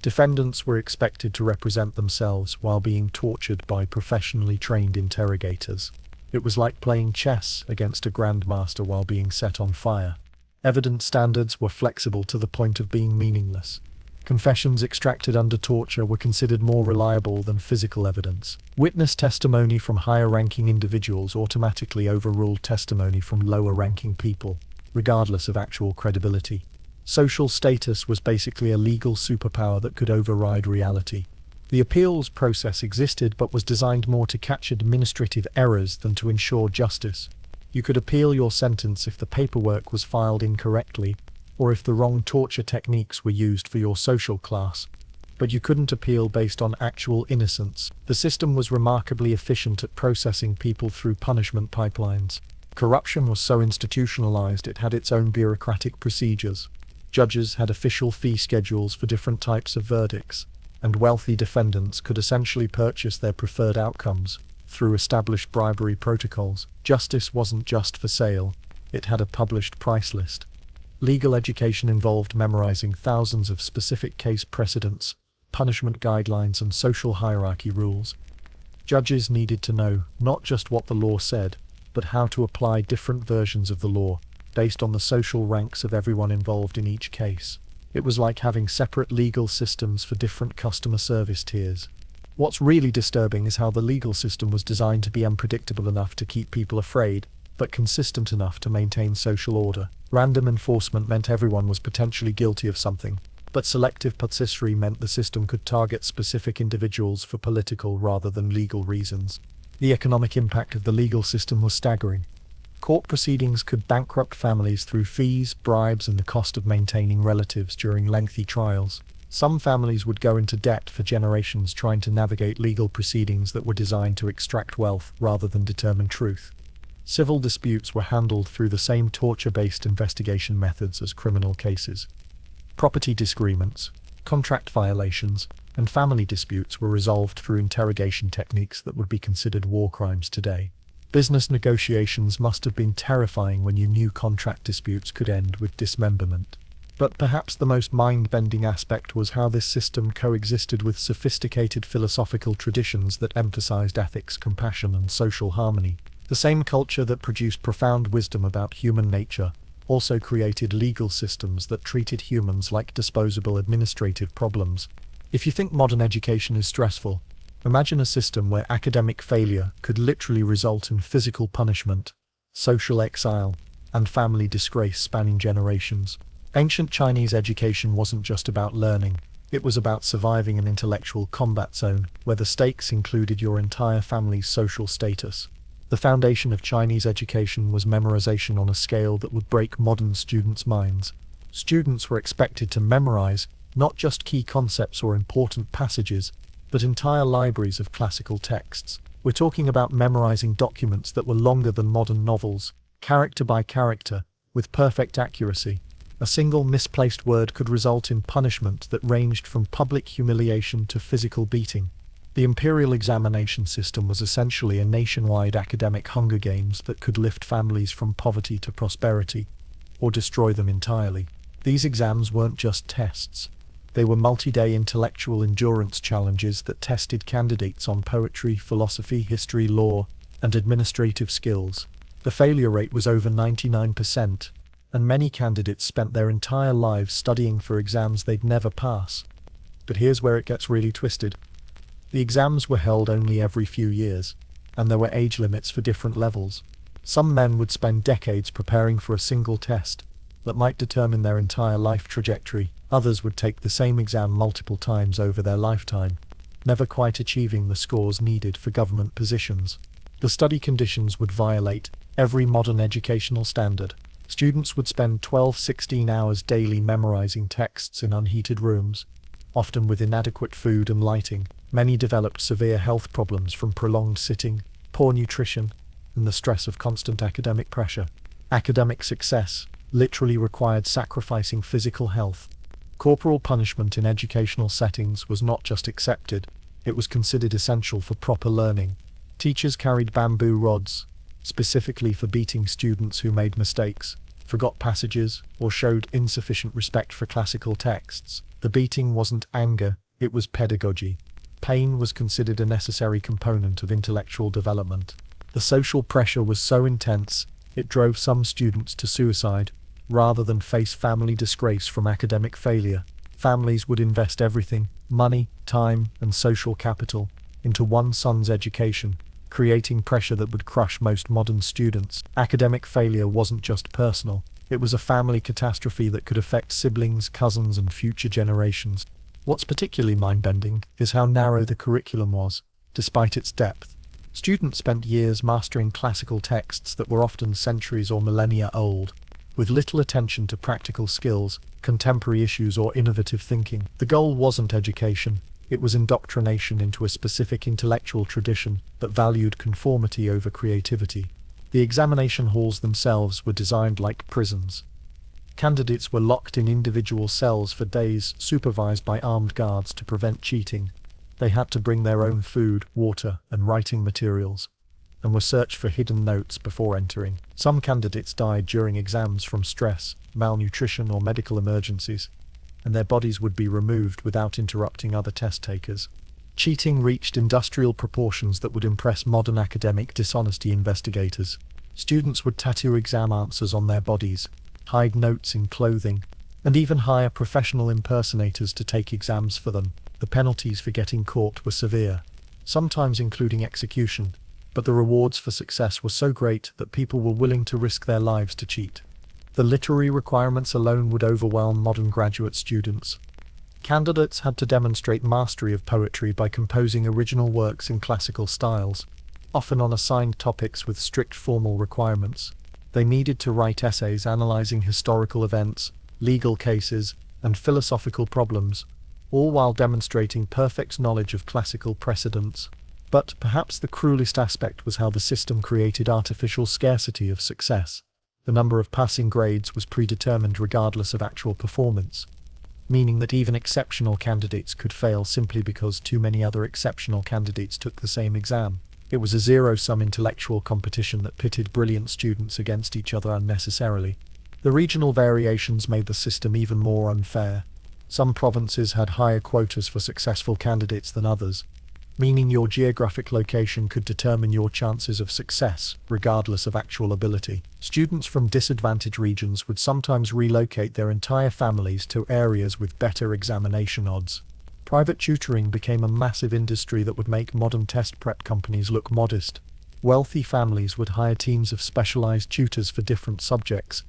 Defendants were expected to represent themselves while being tortured by professionally trained interrogators. It was like playing chess against a grandmaster while being set on fire. Evidence standards were flexible to the point of being meaningless. Confessions extracted under torture were considered more reliable than physical evidence. Witness testimony from higher-ranking individuals automatically overruled testimony from lower-ranking people, regardless of actual credibility. Social status was basically a legal superpower that could override reality. The appeals process existed but was designed more to catch administrative errors than to ensure justice. You could appeal your sentence if the paperwork was filed incorrectly, or if the wrong torture techniques were used for your social class. But you couldn't appeal based on actual innocence. The system was remarkably efficient at processing people through punishment pipelines. Corruption was so institutionalized it had its own bureaucratic procedures. Judges had official fee schedules for different types of verdicts, and wealthy defendants could essentially purchase their preferred outcomes through established bribery protocols. Justice wasn't just for sale, it had a published price list. Legal education involved memorizing thousands of specific case precedents, punishment guidelines, and social hierarchy rules. Judges needed to know not just what the law said, but how to apply different versions of the law, based on the social ranks of everyone involved in each case. It was like having separate legal systems for different customer service tiers. What's really disturbing is how the legal system was designed to be unpredictable enough to keep people afraid, but consistent enough to maintain social order. Random enforcement meant everyone was potentially guilty of something, but selective patisserie meant the system could target specific individuals for political rather than legal reasons. The economic impact of the legal system was staggering. Court proceedings could bankrupt families through fees, bribes, and the cost of maintaining relatives during lengthy trials. Some families would go into debt for generations trying to navigate legal proceedings that were designed to extract wealth rather than determine truth. Civil disputes were handled through the same torture-based investigation methods as criminal cases. Property disagreements, contract violations, and family disputes were resolved through interrogation techniques that would be considered war crimes today. Business negotiations must have been terrifying when you knew contract disputes could end with dismemberment. But perhaps the most mind-bending aspect was how this system coexisted with sophisticated philosophical traditions that emphasized ethics, compassion, and social harmony. The same culture that produced profound wisdom about human nature also created legal systems that treated humans like disposable administrative problems. If you think modern education is stressful, imagine a system where academic failure could literally result in physical punishment, social exile, and family disgrace spanning generations. Ancient Chinese education wasn't just about learning, it was about surviving an intellectual combat zone where the stakes included your entire family's social status. The foundation of Chinese education was memorization on a scale that would break modern students' minds. Students were expected to memorize not just key concepts or important passages, but entire libraries of classical texts. We're talking about memorizing documents that were longer than modern novels, character by character, with perfect accuracy. A single misplaced word could result in punishment that ranged from public humiliation to physical beating. The imperial examination system was essentially a nationwide academic Hunger Games that could lift families from poverty to prosperity, or destroy them entirely. These exams weren't just tests. They were multi-day intellectual endurance challenges that tested candidates on poetry, philosophy, history, law, and administrative skills. The failure rate was over 99%, and many candidates spent their entire lives studying for exams they'd never pass. But here's where it gets really twisted. The exams were held only every few years, and there were age limits for different levels. Some men would spend decades preparing for a single test that might determine their entire life trajectory. Others would take the same exam multiple times over their lifetime, never quite achieving the scores needed for government positions. The study conditions would violate every modern educational standard. Students would spend 12-16 hours daily memorizing texts in unheated rooms, often with inadequate food and lighting. Many developed severe health problems from prolonged sitting, poor nutrition, and the stress of constant academic pressure. Academic success literally required sacrificing physical health. Corporal punishment in educational settings was not just accepted, it was considered essential for proper learning. Teachers carried bamboo rods, specifically for beating students who made mistakes, forgot passages, or showed insufficient respect for classical texts. The beating wasn't anger, it was pedagogy. Pain was considered a necessary component of intellectual development. The social pressure was so intense, it drove some students to suicide, rather than face family disgrace from academic failure. Families would invest everything, money, time, and social capital, into one son's education, creating pressure that would crush most modern students. Academic failure wasn't just personal, it was a family catastrophe that could affect siblings, cousins, and future generations. What's particularly mind-bending is how narrow the curriculum was, despite its depth. Students spent years mastering classical texts that were often centuries or millennia old, with little attention to practical skills, contemporary issues, or innovative thinking. The goal wasn't education, it was indoctrination into a specific intellectual tradition that valued conformity over creativity. The examination halls themselves were designed like prisons. Candidates were locked in individual cells for days, supervised by armed guards to prevent cheating. They had to bring their own food, water, and writing materials, and were searched for hidden notes before entering. Some candidates died during exams from stress, malnutrition, or medical emergencies, and their bodies would be removed without interrupting other test takers. Cheating reached industrial proportions that would impress modern academic dishonesty investigators. Students would tattoo exam answers on their bodies, hide notes in clothing, and even hire professional impersonators to take exams for them. The penalties for getting caught were severe. sometimes including execution, but the rewards for success were so great that people were willing to risk their lives to cheat. The literary requirements alone would overwhelm modern graduate students. Candidates had to demonstrate mastery of poetry by composing original works in classical styles, often on assigned topics with strict formal requirements. They needed to write essays analyzing historical events, legal cases, and philosophical problems, all while demonstrating perfect knowledge of classical precedents. But perhaps the cruelest aspect was how the system created artificial scarcity of success. The number of passing grades was predetermined regardless of actual performance, meaning that even exceptional candidates could fail simply because too many other exceptional candidates took the same exam. It was a zero-sum intellectual competition that pitted brilliant students against each other unnecessarily. The regional variations made the system even more unfair. Some provinces had higher quotas for successful candidates than others, meaning your geographic location could determine your chances of success, regardless of actual ability. Students from disadvantaged regions would sometimes relocate their entire families to areas with better examination odds. Private tutoring became a massive industry that would make modern test prep companies look modest. Wealthy families would hire teams of specialized tutors for different subjects,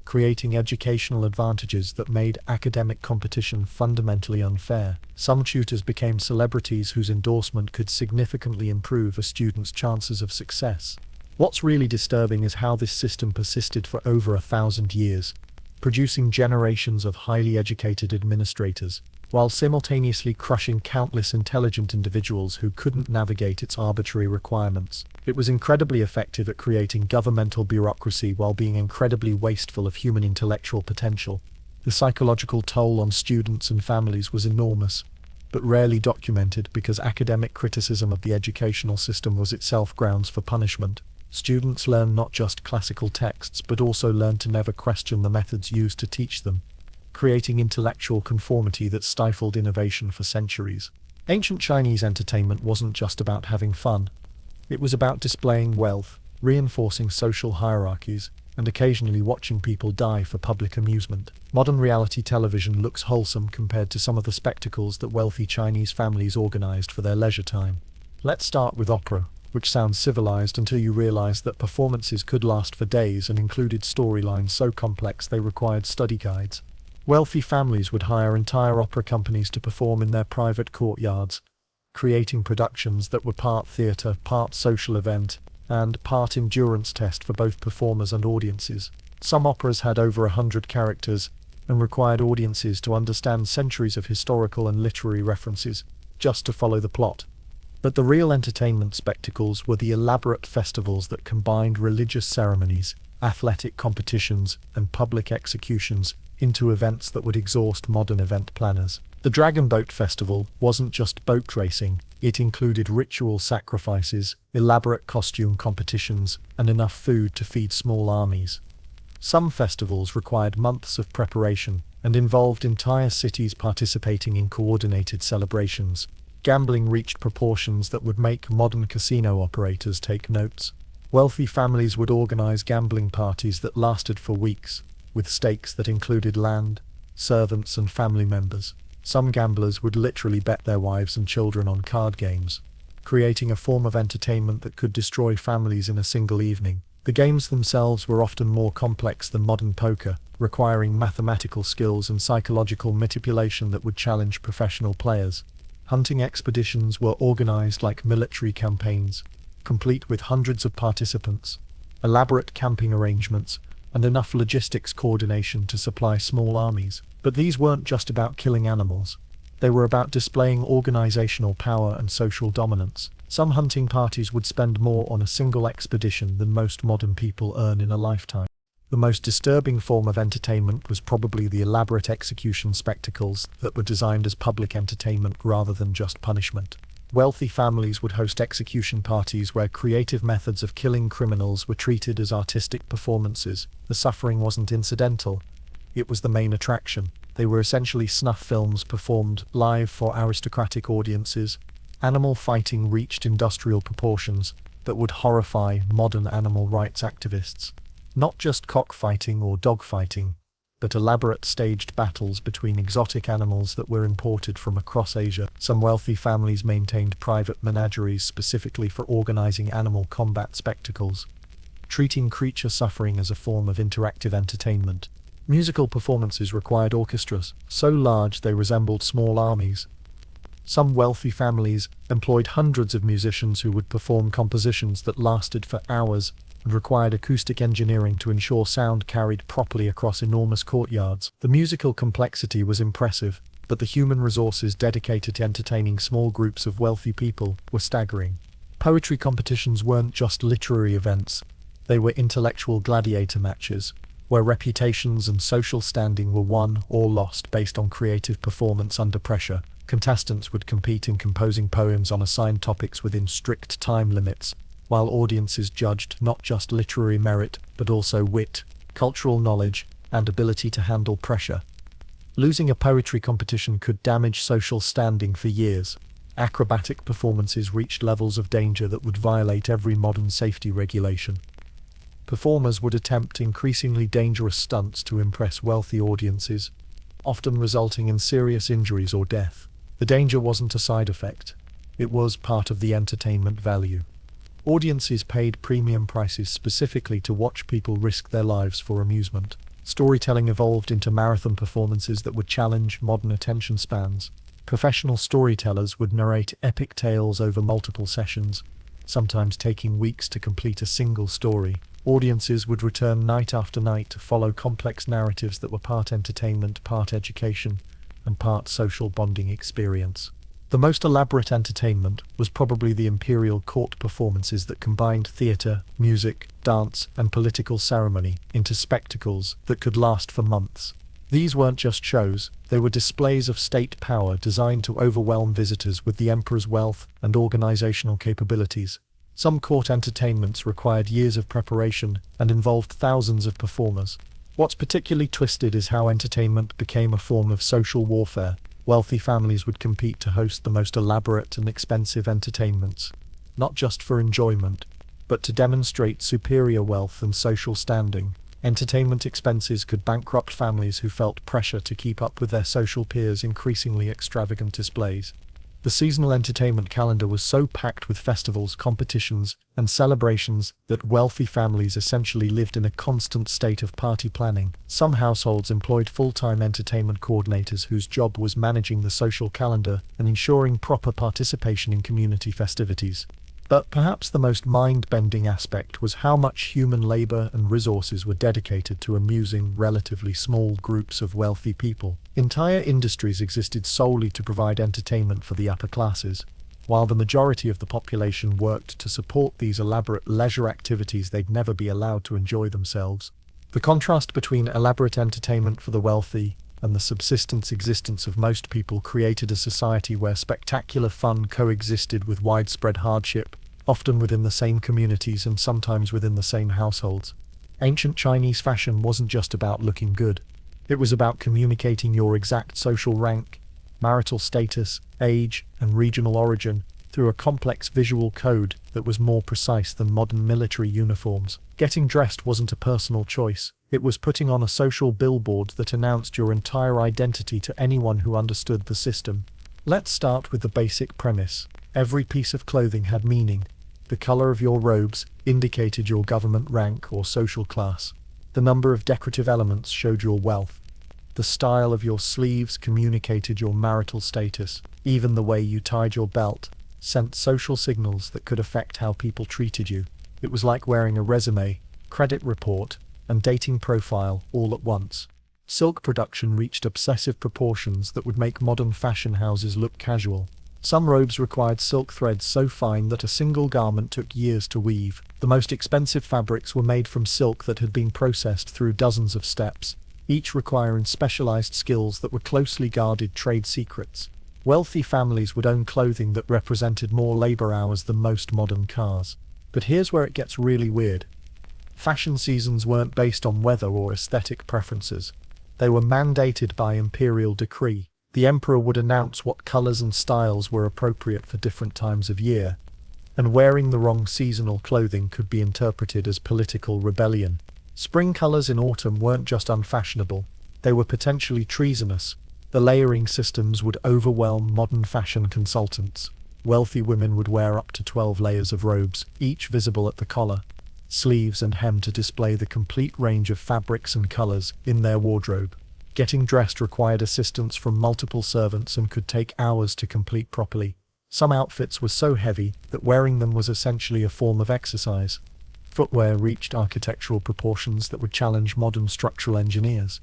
creating educational advantages that made academic competition fundamentally unfair. Some tutors became celebrities whose endorsement could significantly improve a student's chances of success. What's really disturbing is how this system persisted for over 1,000 years, producing generations of highly educated administrators, while simultaneously crushing countless intelligent individuals who couldn't navigate its arbitrary requirements. It was incredibly effective at creating governmental bureaucracy while being incredibly wasteful of human intellectual potential. The psychological toll on students and families was enormous, but rarely documented because academic criticism of the educational system was itself grounds for punishment. Students learned not just classical texts but also learned to never question the methods used to teach them, creating intellectual conformity that stifled innovation for centuries. Ancient Chinese entertainment wasn't just about having fun. It was about displaying wealth, reinforcing social hierarchies, and occasionally watching people die for public amusement. Modern reality television looks wholesome compared to some of the spectacles that wealthy Chinese families organized for their leisure time. Let's start with opera, which sounds civilized until you realize that performances could last for days and included storylines so complex they required study guides. Wealthy families would hire entire opera companies to perform in their private courtyards, creating productions that were part theatre, part social event, and part endurance test for both performers and audiences. Some operas had over 100 characters and required audiences to understand centuries of historical and literary references just to follow the plot. But the real entertainment spectacles were the elaborate festivals that combined religious ceremonies, athletic competitions, and public executions into events that would exhaust modern event planners. The Dragon Boat Festival wasn't just boat racing, it included ritual sacrifices, elaborate costume competitions, and enough food to feed small armies. Some festivals required months of preparation and involved entire cities participating in coordinated celebrations. Gambling reached proportions that would make modern casino operators take notes. Wealthy families would organize gambling parties that lasted for weeks, with stakes that included land, servants, and family members. Some gamblers would literally bet their wives and children on card games, creating a form of entertainment that could destroy families in a single evening. The games themselves were often more complex than modern poker, requiring mathematical skills and psychological manipulation that would challenge professional players. Hunting expeditions were organized like military campaigns, complete with hundreds of participants, elaborate camping arrangements, and enough logistics coordination to supply small armies. But these weren't just about killing animals. They were about displaying organizational power and social dominance. Some hunting parties would spend more on a single expedition than most modern people earn in a lifetime. The most disturbing form of entertainment was probably the elaborate execution spectacles that were designed as public entertainment rather than just punishment. Wealthy families would host execution parties where creative methods of killing criminals were treated as artistic performances. The suffering wasn't incidental, it was the main attraction. They were essentially snuff films performed live for aristocratic audiences. Animal fighting reached industrial proportions that would horrify modern animal rights activists. Not just cockfighting or dogfighting, but elaborate staged battles between exotic animals that were imported from across Asia. Some wealthy families maintained private menageries specifically for organizing animal combat spectacles, treating creature suffering as a form of interactive entertainment. Musical performances required orchestras, so large they resembled small armies. Some wealthy families employed hundreds of musicians who would perform compositions that lasted for hours and required acoustic engineering to ensure sound carried properly across enormous courtyards. The musical complexity was impressive, but the human resources dedicated to entertaining small groups of wealthy people were staggering. Poetry competitions weren't just literary events, they were intellectual gladiator matches, where reputations and social standing were won or lost based on creative performance under pressure. Contestants would compete in composing poems on assigned topics within strict time limits, while audiences judged not just literary merit, but also wit, cultural knowledge, and ability to handle pressure. Losing a poetry competition could damage social standing for years. Acrobatic performances reached levels of danger that would violate every modern safety regulation. Performers would attempt increasingly dangerous stunts to impress wealthy audiences, often resulting in serious injuries or death. The danger wasn't a side effect, it was part of the entertainment value. Audiences paid premium prices specifically to watch people risk their lives for amusement. Storytelling evolved into marathon performances that would challenge modern attention spans. Professional storytellers would narrate epic tales over multiple sessions, sometimes taking weeks to complete a single story. Audiences would return night after night to follow complex narratives that were part entertainment, part education, and part social bonding experience. The most elaborate entertainment was probably the imperial court performances that combined theatre, music, dance, and political ceremony into spectacles that could last for months. These weren't just shows, they were displays of state power designed to overwhelm visitors with the emperor's wealth and organizational capabilities. Some court entertainments required years of preparation and involved thousands of performers. What's particularly twisted is how entertainment became a form of social warfare. Wealthy families would compete to host the most elaborate and expensive entertainments, not just for enjoyment, but to demonstrate superior wealth and social standing. Entertainment expenses could bankrupt families who felt pressure to keep up with their social peers' increasingly extravagant displays. The seasonal entertainment calendar was so packed with festivals, competitions, and celebrations that wealthy families essentially lived in a constant state of party planning. Some households employed full-time entertainment coordinators whose job was managing the social calendar and ensuring proper participation in community festivities. But perhaps the most mind-bending aspect was how much human labor and resources were dedicated to amusing relatively small groups of wealthy people. Entire industries existed solely to provide entertainment for the upper classes. While the majority of the population worked to support these elaborate leisure activities, they'd never be allowed to enjoy themselves. The contrast between elaborate entertainment for the wealthy and the subsistence existence of most people created a society where spectacular fun coexisted with widespread hardship, often within the same communities and sometimes within the same households. Ancient Chinese fashion wasn't just about looking good. It was about communicating your exact social rank, marital status, age, and regional origin through a complex visual code that was more precise than modern military uniforms. Getting dressed wasn't a personal choice. It was putting on a social billboard that announced your entire identity to anyone who understood the system. Let's start with the basic premise. Every piece of clothing had meaning. The color of your robes indicated your government rank or social class. The number of decorative elements showed your wealth. The style of your sleeves communicated your marital status. Even the way you tied your belt sent social signals that could affect how people treated you. It was like wearing a resume, credit report, and dating profile all at once. Silk production reached obsessive proportions that would make modern fashion houses look casual. Some robes required silk threads so fine that a single garment took years to weave. The most expensive fabrics were made from silk that had been processed through dozens of steps, each requiring specialized skills that were closely guarded trade secrets. Wealthy families would own clothing that represented more labor hours than most modern cars. But here's where it gets really weird. Fashion seasons weren't based on weather or aesthetic preferences. They were mandated by imperial decree. The emperor would announce what colors and styles were appropriate for different times of year, and wearing the wrong seasonal clothing could be interpreted as political rebellion. Spring colors in autumn weren't just unfashionable, They were potentially treasonous. The layering systems would overwhelm modern fashion consultants. Wealthy women would wear up to 12 layers of robes, each visible at the collar, sleeves and hem to display the complete range of fabrics and colors in their wardrobe. Getting dressed required assistance from multiple servants and could take hours to complete properly. Some outfits were so heavy that wearing them was essentially a form of exercise. Footwear reached architectural proportions that would challenge modern structural engineers.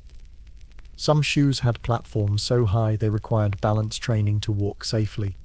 Some shoes had platforms so high they required balance training to walk safely.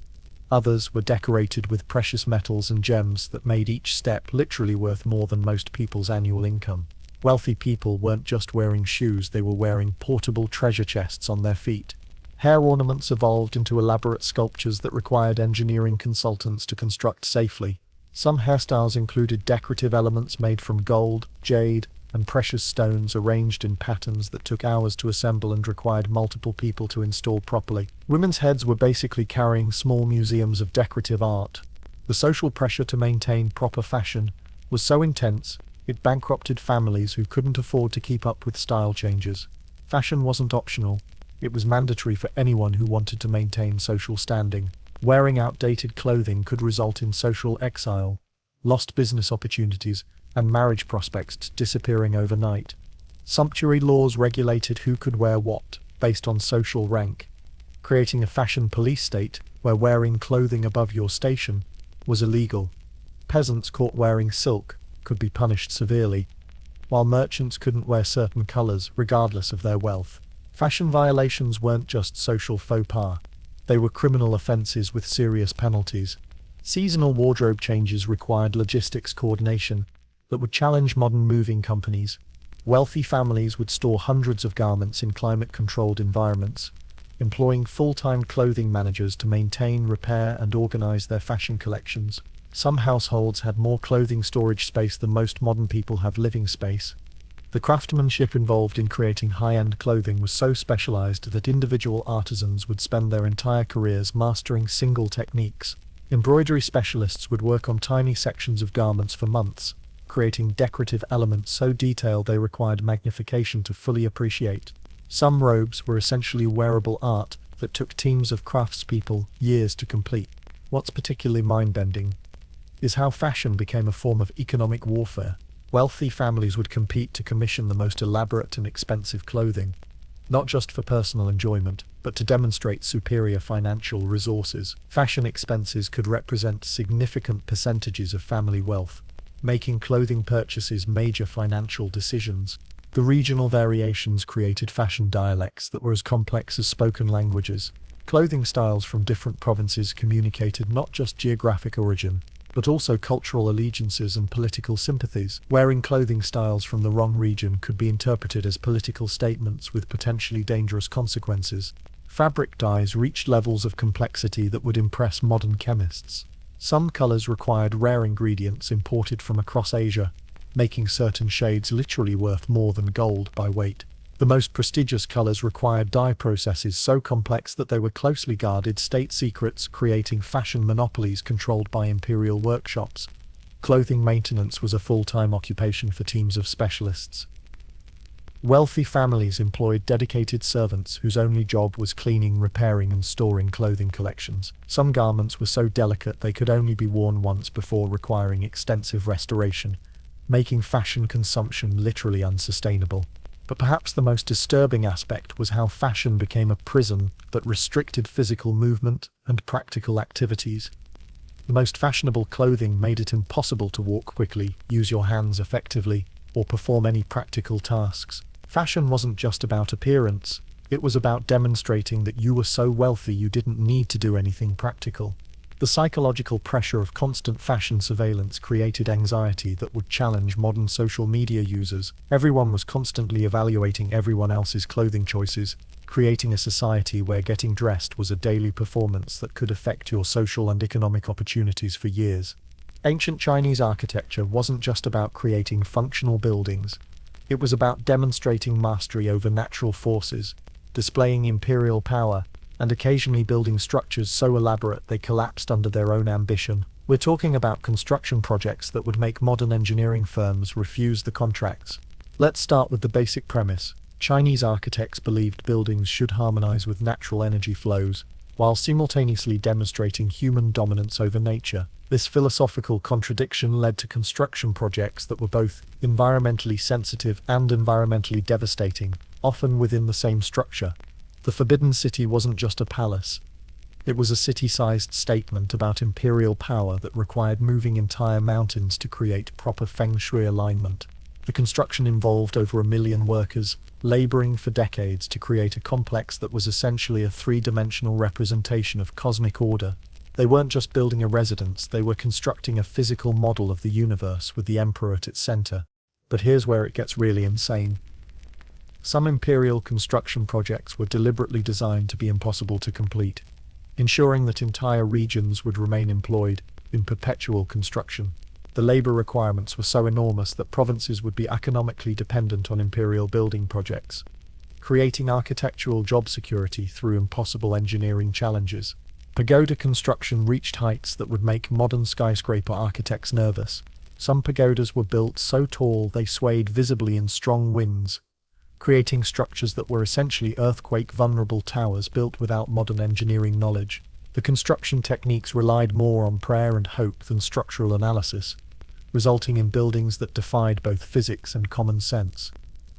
Others were decorated with precious metals and gems that made each step literally worth more than most people's annual income. Wealthy people weren't just wearing shoes, they were wearing portable treasure chests on their feet. Hair ornaments evolved into elaborate sculptures that required engineering consultants to construct safely. Some hairstyles included decorative elements made from gold, jade, and precious stones arranged in patterns that took hours to assemble and required multiple people to install properly. Women's heads were basically carrying small museums of decorative art. The social pressure to maintain proper fashion was so intense, it bankrupted families who couldn't afford to keep up with style changes. Fashion wasn't optional, it was mandatory for anyone who wanted to maintain social standing. Wearing outdated clothing could result in social exile, lost business opportunities, and marriage prospects disappearing overnight. Sumptuary laws regulated who could wear what, based on social rank, creating a fashion police state where wearing clothing above your station was illegal. Peasants caught wearing silk could be punished severely, while merchants couldn't wear certain colors regardless of their wealth. Fashion violations weren't just social faux pas, they were criminal offenses with serious penalties. Seasonal wardrobe changes required logistics coordination that would challenge modern moving companies. Wealthy families would store hundreds of garments in climate-controlled environments, employing full-time clothing managers to maintain, repair, and organize their fashion collections. Some households had more clothing storage space than most modern people have living space. The craftsmanship involved in creating high-end clothing was so specialized that individual artisans would spend their entire careers mastering single techniques. Embroidery specialists would work on tiny sections of garments for months, creating decorative elements so detailed they required magnification to fully appreciate. Some robes were essentially wearable art that took teams of craftspeople years to complete. What's particularly mind-bending is how fashion became a form of economic warfare. Wealthy families would compete to commission the most elaborate and expensive clothing, not just for personal enjoyment, but to demonstrate superior financial resources. Fashion expenses could represent significant percentages of family wealth, making clothing purchases major financial decisions. The regional variations created fashion dialects that were as complex as spoken languages. Clothing styles from different provinces communicated not just geographic origin, but also cultural allegiances and political sympathies. Wearing clothing styles from the wrong region could be interpreted as political statements with potentially dangerous consequences. Fabric dyes reached levels of complexity that would impress modern chemists. Some colors required rare ingredients imported from across Asia, making certain shades literally worth more than gold by weight. The most prestigious colors required dye processes so complex that they were closely guarded state secrets, creating fashion monopolies controlled by imperial workshops. Clothing maintenance was a full-time occupation for teams of specialists. Wealthy families employed dedicated servants whose only job was cleaning, repairing, and storing clothing collections. Some garments were so delicate they could only be worn once before requiring extensive restoration, making fashion consumption literally unsustainable. But perhaps the most disturbing aspect was how fashion became a prison that restricted physical movement and practical activities. The most fashionable clothing made it impossible to walk quickly, use your hands effectively, or perform any practical tasks. Fashion wasn't just about appearance, it was about demonstrating that you were so wealthy you didn't need to do anything practical. The psychological pressure of constant fashion surveillance created anxiety that would challenge modern social media users. Everyone was constantly evaluating everyone else's clothing choices, creating a society where getting dressed was a daily performance that could affect your social and economic opportunities for years. Ancient Chinese architecture wasn't just about creating functional buildings, it was about demonstrating mastery over natural forces, displaying imperial power, and occasionally building structures so elaborate they collapsed under their own ambition. We're talking about construction projects that would make modern engineering firms refuse the contracts. Let's start with the basic premise. Chinese architects believed buildings should harmonize with natural energy flows, while simultaneously demonstrating human dominance over nature. This philosophical contradiction led to construction projects that were both environmentally sensitive and environmentally devastating, often within the same structure. The Forbidden City wasn't just a palace. It was a city-sized statement about imperial power that required moving entire mountains to create proper feng shui alignment. The construction involved over 1 million workers, laboring for decades to create a complex that was essentially a three-dimensional representation of cosmic order. They weren't just building a residence, they were constructing a physical model of the universe with the emperor at its center. But here's where it gets really insane. Some imperial construction projects were deliberately designed to be impossible to complete, ensuring that entire regions would remain employed in perpetual construction. The labor requirements were so enormous that provinces would be economically dependent on imperial building projects, creating architectural job security through impossible engineering challenges. Pagoda construction reached heights that would make modern skyscraper architects nervous. Some pagodas were built so tall they swayed visibly in strong winds, creating structures that were essentially earthquake-vulnerable towers built without modern engineering knowledge. The construction techniques relied more on prayer and hope than structural analysis, resulting in buildings that defied both physics and common sense.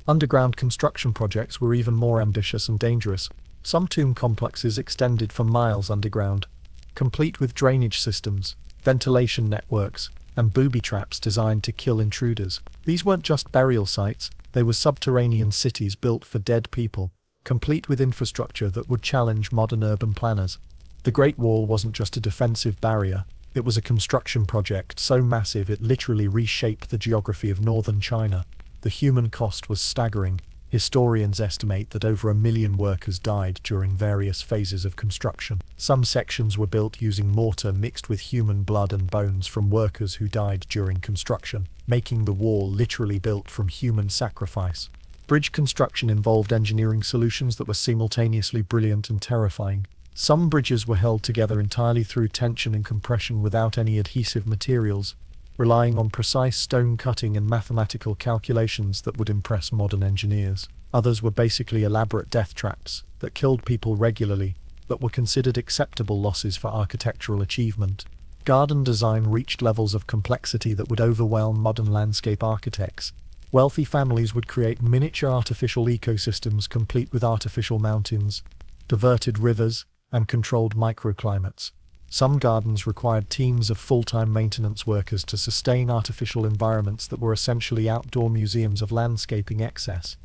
Underground construction projects were even more ambitious and dangerous. Some tomb complexes extended for miles underground, complete with drainage systems, ventilation networks, and booby traps designed to kill intruders. These weren't just burial sites, they were subterranean cities built for dead people, complete with infrastructure that would challenge modern urban planners. The Great Wall wasn't just a defensive barrier, it was a construction project so massive it literally reshaped the geography of northern China. The human cost was staggering. Historians estimate that over 1 million workers died during various phases of construction. Some sections were built using mortar mixed with human blood and bones from workers who died during construction, making the wall literally built from human sacrifice. Bridge construction involved engineering solutions that were simultaneously brilliant and terrifying. Some bridges were held together entirely through tension and compression without any adhesive materials, relying on precise stone cutting and mathematical calculations that would impress modern engineers. Others were basically elaborate death traps that killed people regularly, but were considered acceptable losses for architectural achievement. Garden design reached levels of complexity that would overwhelm modern landscape architects. Wealthy families would create miniature artificial ecosystems complete with artificial mountains, diverted rivers, and controlled microclimates. Some gardens required teams of full-time maintenance workers to sustain artificial environments that were essentially outdoor museums of landscaping excess.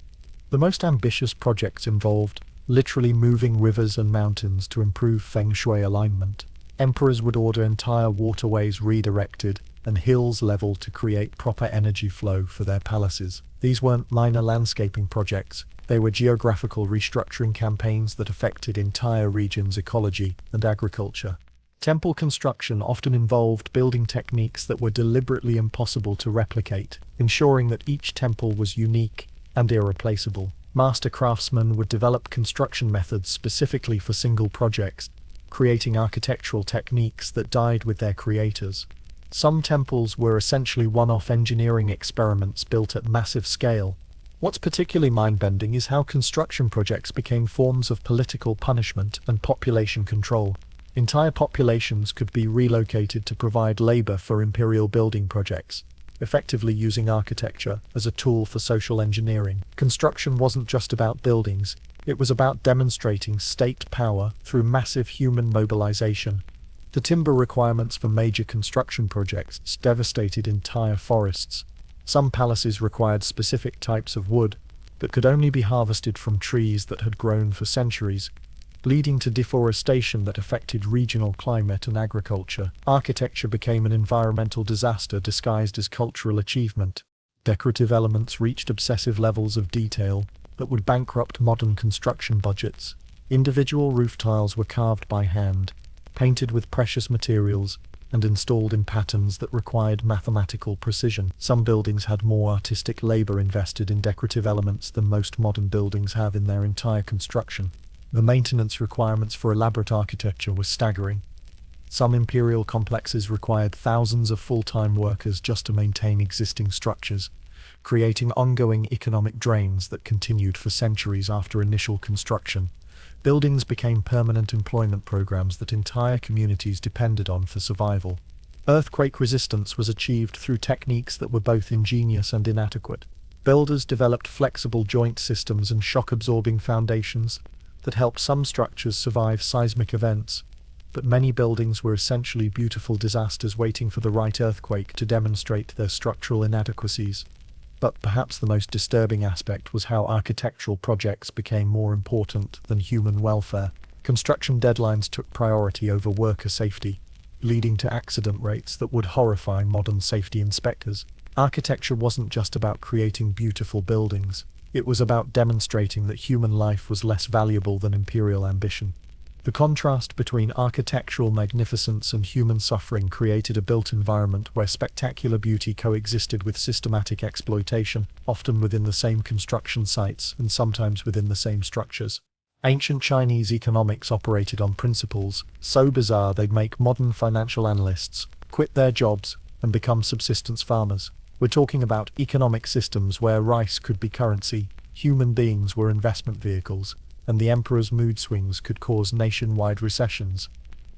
The most ambitious projects involved literally moving rivers and mountains to improve feng shui alignment. Emperors would order entire waterways redirected and hills leveled to create proper energy flow for their palaces. These weren't minor landscaping projects, they were geographical restructuring campaigns that affected entire regions' ecology and agriculture. Temple construction often involved building techniques that were deliberately impossible to replicate, ensuring that each temple was unique and irreplaceable. Master craftsmen would develop construction methods specifically for single projects, creating architectural techniques that died with their creators. Some temples were essentially one-off engineering experiments built at massive scale. What's particularly mind-bending is how construction projects became forms of political punishment and population control. Entire populations could be relocated to provide labor for imperial building projects, effectively using architecture as a tool for social engineering. Construction wasn't just about buildings, it was about demonstrating state power through massive human mobilization. The timber requirements for major construction projects devastated entire forests. Some palaces required specific types of wood that could only be harvested from trees that had grown for centuries, leading to deforestation that affected regional climate and agriculture. Architecture became an environmental disaster disguised as cultural achievement. Decorative elements reached obsessive levels of detail that would bankrupt modern construction budgets. Individual roof tiles were carved by hand, painted with precious materials, and installed in patterns that required mathematical precision. Some buildings had more artistic labor invested in decorative elements than most modern buildings have in their entire construction. The maintenance requirements for elaborate architecture were staggering. Some imperial complexes required thousands of full-time workers just to maintain existing structures, creating ongoing economic drains that continued for centuries after initial construction. Buildings became permanent employment programs that entire communities depended on for survival. Earthquake resistance was achieved through techniques that were both ingenious and inadequate. Builders developed flexible joint systems and shock-absorbing foundations that helped some structures survive seismic events, but many buildings were essentially beautiful disasters waiting for the right earthquake to demonstrate their structural inadequacies. But perhaps the most disturbing aspect was how architectural projects became more important than human welfare. Construction deadlines took priority over worker safety, leading to accident rates that would horrify modern safety inspectors. Architecture wasn't just about creating beautiful buildings. It was about demonstrating that human life was less valuable than imperial ambition. The contrast between architectural magnificence and human suffering created a built environment where spectacular beauty coexisted with systematic exploitation, often within the same construction sites and sometimes within the same structures. Ancient Chinese economics operated on principles so bizarre they'd make modern financial analysts quit their jobs and become subsistence farmers. We're talking about economic systems where rice could be currency, human beings were investment vehicles, and the emperor's mood swings could cause nationwide recessions.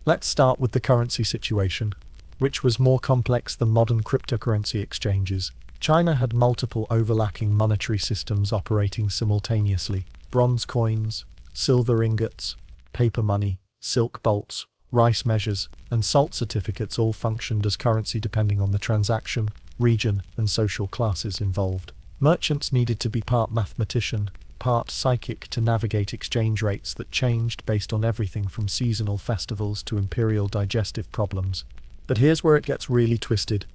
Let's start with the currency situation, which was more complex than modern cryptocurrency exchanges. China had multiple overlapping monetary systems operating simultaneously. Bronze coins, silver ingots, paper money, silk bolts, rice measures, and salt certificates all functioned as currency depending on the transaction, region, and social classes involved. Merchants needed to be part mathematician, part psychic to navigate exchange rates that changed based on everything from seasonal festivals to imperial digestive problems. But here's where it gets really twisted.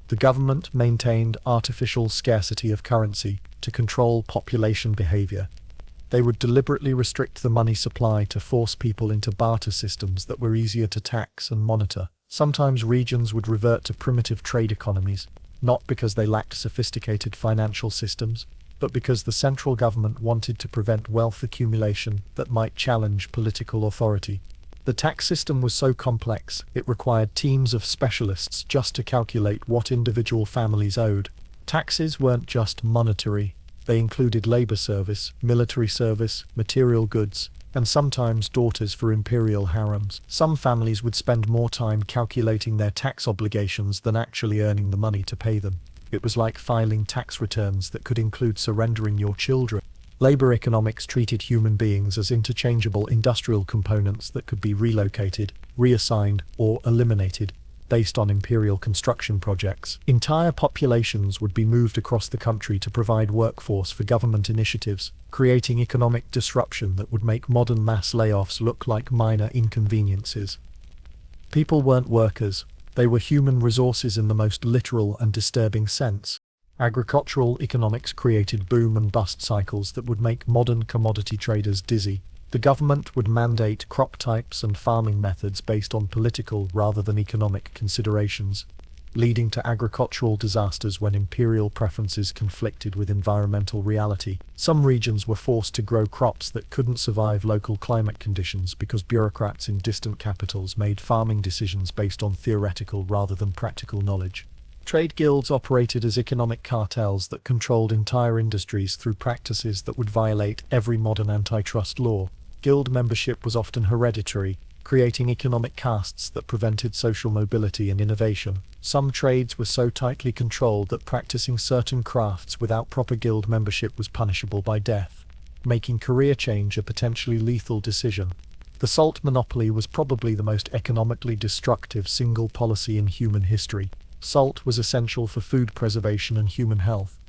The government maintained artificial scarcity of currency to control population behavior. They would deliberately restrict the money supply to force people into barter systems that were easier to tax and monitor. Sometimes regions would revert to primitive trade economies, not because they lacked sophisticated financial systems, but because the central government wanted to prevent wealth accumulation that might challenge political authority. The tax system was so complex, it required teams of specialists just to calculate what individual families owed. Taxes weren't just monetary. They included labor service, military service, material goods, and sometimes daughters for imperial harems. Some families would spend more time calculating their tax obligations than actually earning the money to pay them. It was like filing tax returns that could include surrendering your children. Labor economics treated human beings as interchangeable industrial components that could be relocated, reassigned, or eliminated based on imperial construction projects. Entire populations would be moved across the country to provide workforce for government initiatives, creating economic disruption that would make modern mass layoffs look like minor inconveniences. People weren't workers, they were human resources in the most literal and disturbing sense. Agricultural economics created boom and bust cycles that would make modern commodity traders dizzy. The government would mandate crop types and farming methods based on political rather than economic considerations, leading to agricultural disasters when imperial preferences conflicted with environmental reality. Some regions were forced to grow crops that couldn't survive local climate conditions because bureaucrats in distant capitals made farming decisions based on theoretical rather than practical knowledge. Trade guilds operated as economic cartels that controlled entire industries through practices that would violate every modern antitrust law. Guild membership was often hereditary, creating economic castes that prevented social mobility and innovation. Some trades were so tightly controlled that practicing certain crafts without proper guild membership was punishable by death, making career change a potentially lethal decision. The salt monopoly was probably the most economically destructive single policy in human history. Salt was essential for food preservation and human health,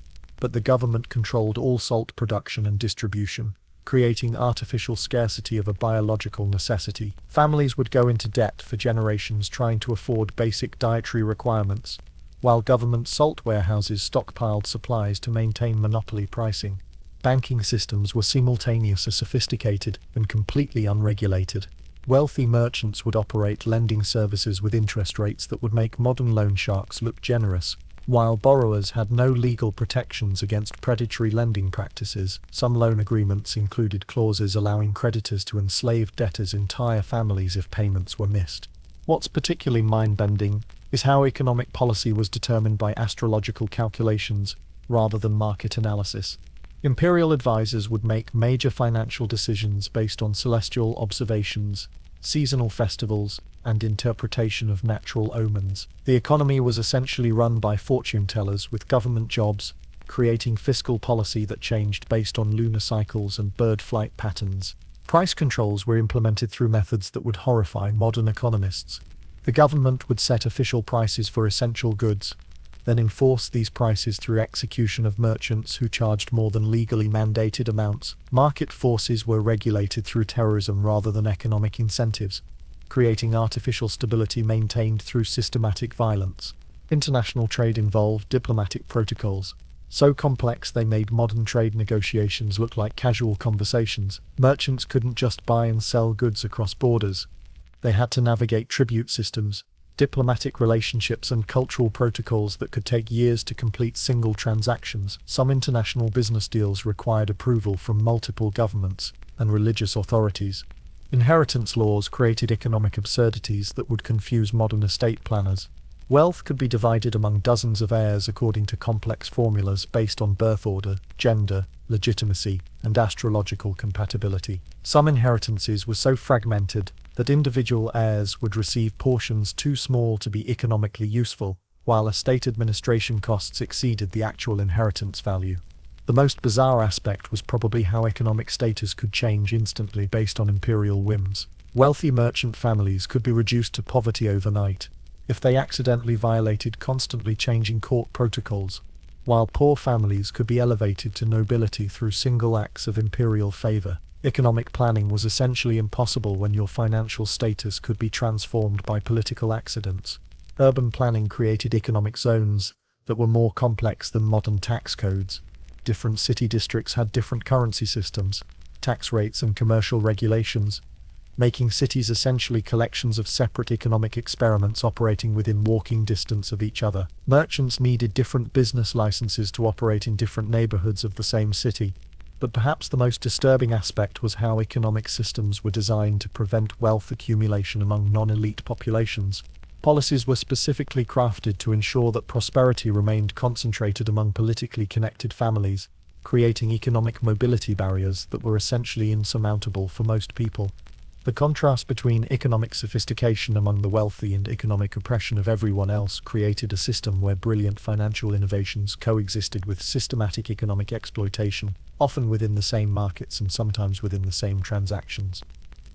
but the government controlled all salt production and distribution, creating artificial scarcity of a biological necessity. Families would go into debt for generations trying to afford basic dietary requirements, while government salt warehouses stockpiled supplies to maintain monopoly pricing. Banking systems were simultaneously sophisticated and completely unregulated. Wealthy merchants would operate lending services with interest rates that would make modern loan sharks look generous, while borrowers had no legal protections against predatory lending practices. Some loan agreements included clauses allowing creditors to enslave debtors' entire families if payments were missed. What's particularly mind-bending is how economic policy was determined by astrological calculations. rather than market analysis. Imperial advisors would make major financial decisions based on celestial observations, seasonal festivals, and interpretation of natural omens. The economy was essentially run by fortune tellers with government jobs, creating fiscal policy that changed based on lunar cycles and bird flight patterns. Price controls were implemented through methods that would horrify modern economists. The government would set official prices for essential goods, then enforce these prices through execution of merchants who charged more than legally mandated amounts. Market forces were regulated through terrorism rather than economic incentives, creating artificial stability maintained through systematic violence. International trade involved diplomatic protocols, so complex they made modern trade negotiations look like casual conversations. Merchants couldn't just buy and sell goods across borders. They had to navigate tribute systems, diplomatic relationships, and cultural protocols that could take years to complete single transactions. Some international business deals required approval from multiple governments and religious authorities. Inheritance laws created economic absurdities that would confuse modern estate planners. Wealth could be divided among dozens of heirs according to complex formulas based on birth order, gender, legitimacy, and astrological compatibility. Some inheritances were so fragmented that individual heirs would receive portions too small to be economically useful, while estate administration costs exceeded the actual inheritance value. The most bizarre aspect was probably how economic status could change instantly based on imperial whims. Wealthy merchant families could be reduced to poverty overnight if they accidentally violated constantly changing court protocols, while poor families could be elevated to nobility through single acts of imperial favor. Economic planning was essentially impossible when your financial status could be transformed by political accidents. Urban planning created economic zones that were more complex than modern tax codes. Different city districts had different currency systems, tax rates, and commercial regulations, making cities essentially collections of separate economic experiments operating within walking distance of each other. Merchants needed different business licenses to operate in different neighborhoods of the same city. But perhaps the most disturbing aspect was how economic systems were designed to prevent wealth accumulation among non-elite populations. Policies were specifically crafted to ensure that prosperity remained concentrated among politically connected families, creating economic mobility barriers that were essentially insurmountable for most people. The contrast between economic sophistication among the wealthy and economic oppression of everyone else created a system where brilliant financial innovations coexisted with systematic economic exploitation, often within the same markets and sometimes within the same transactions.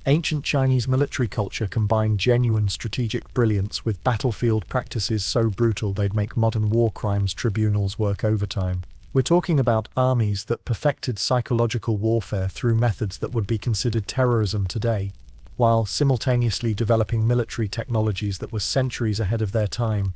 Ancient Chinese military culture combined genuine strategic brilliance with battlefield practices so brutal they'd make modern war crimes tribunals work overtime. We're talking about armies that perfected psychological warfare through methods that would be considered terrorism today, while simultaneously developing military technologies that were centuries ahead of their time.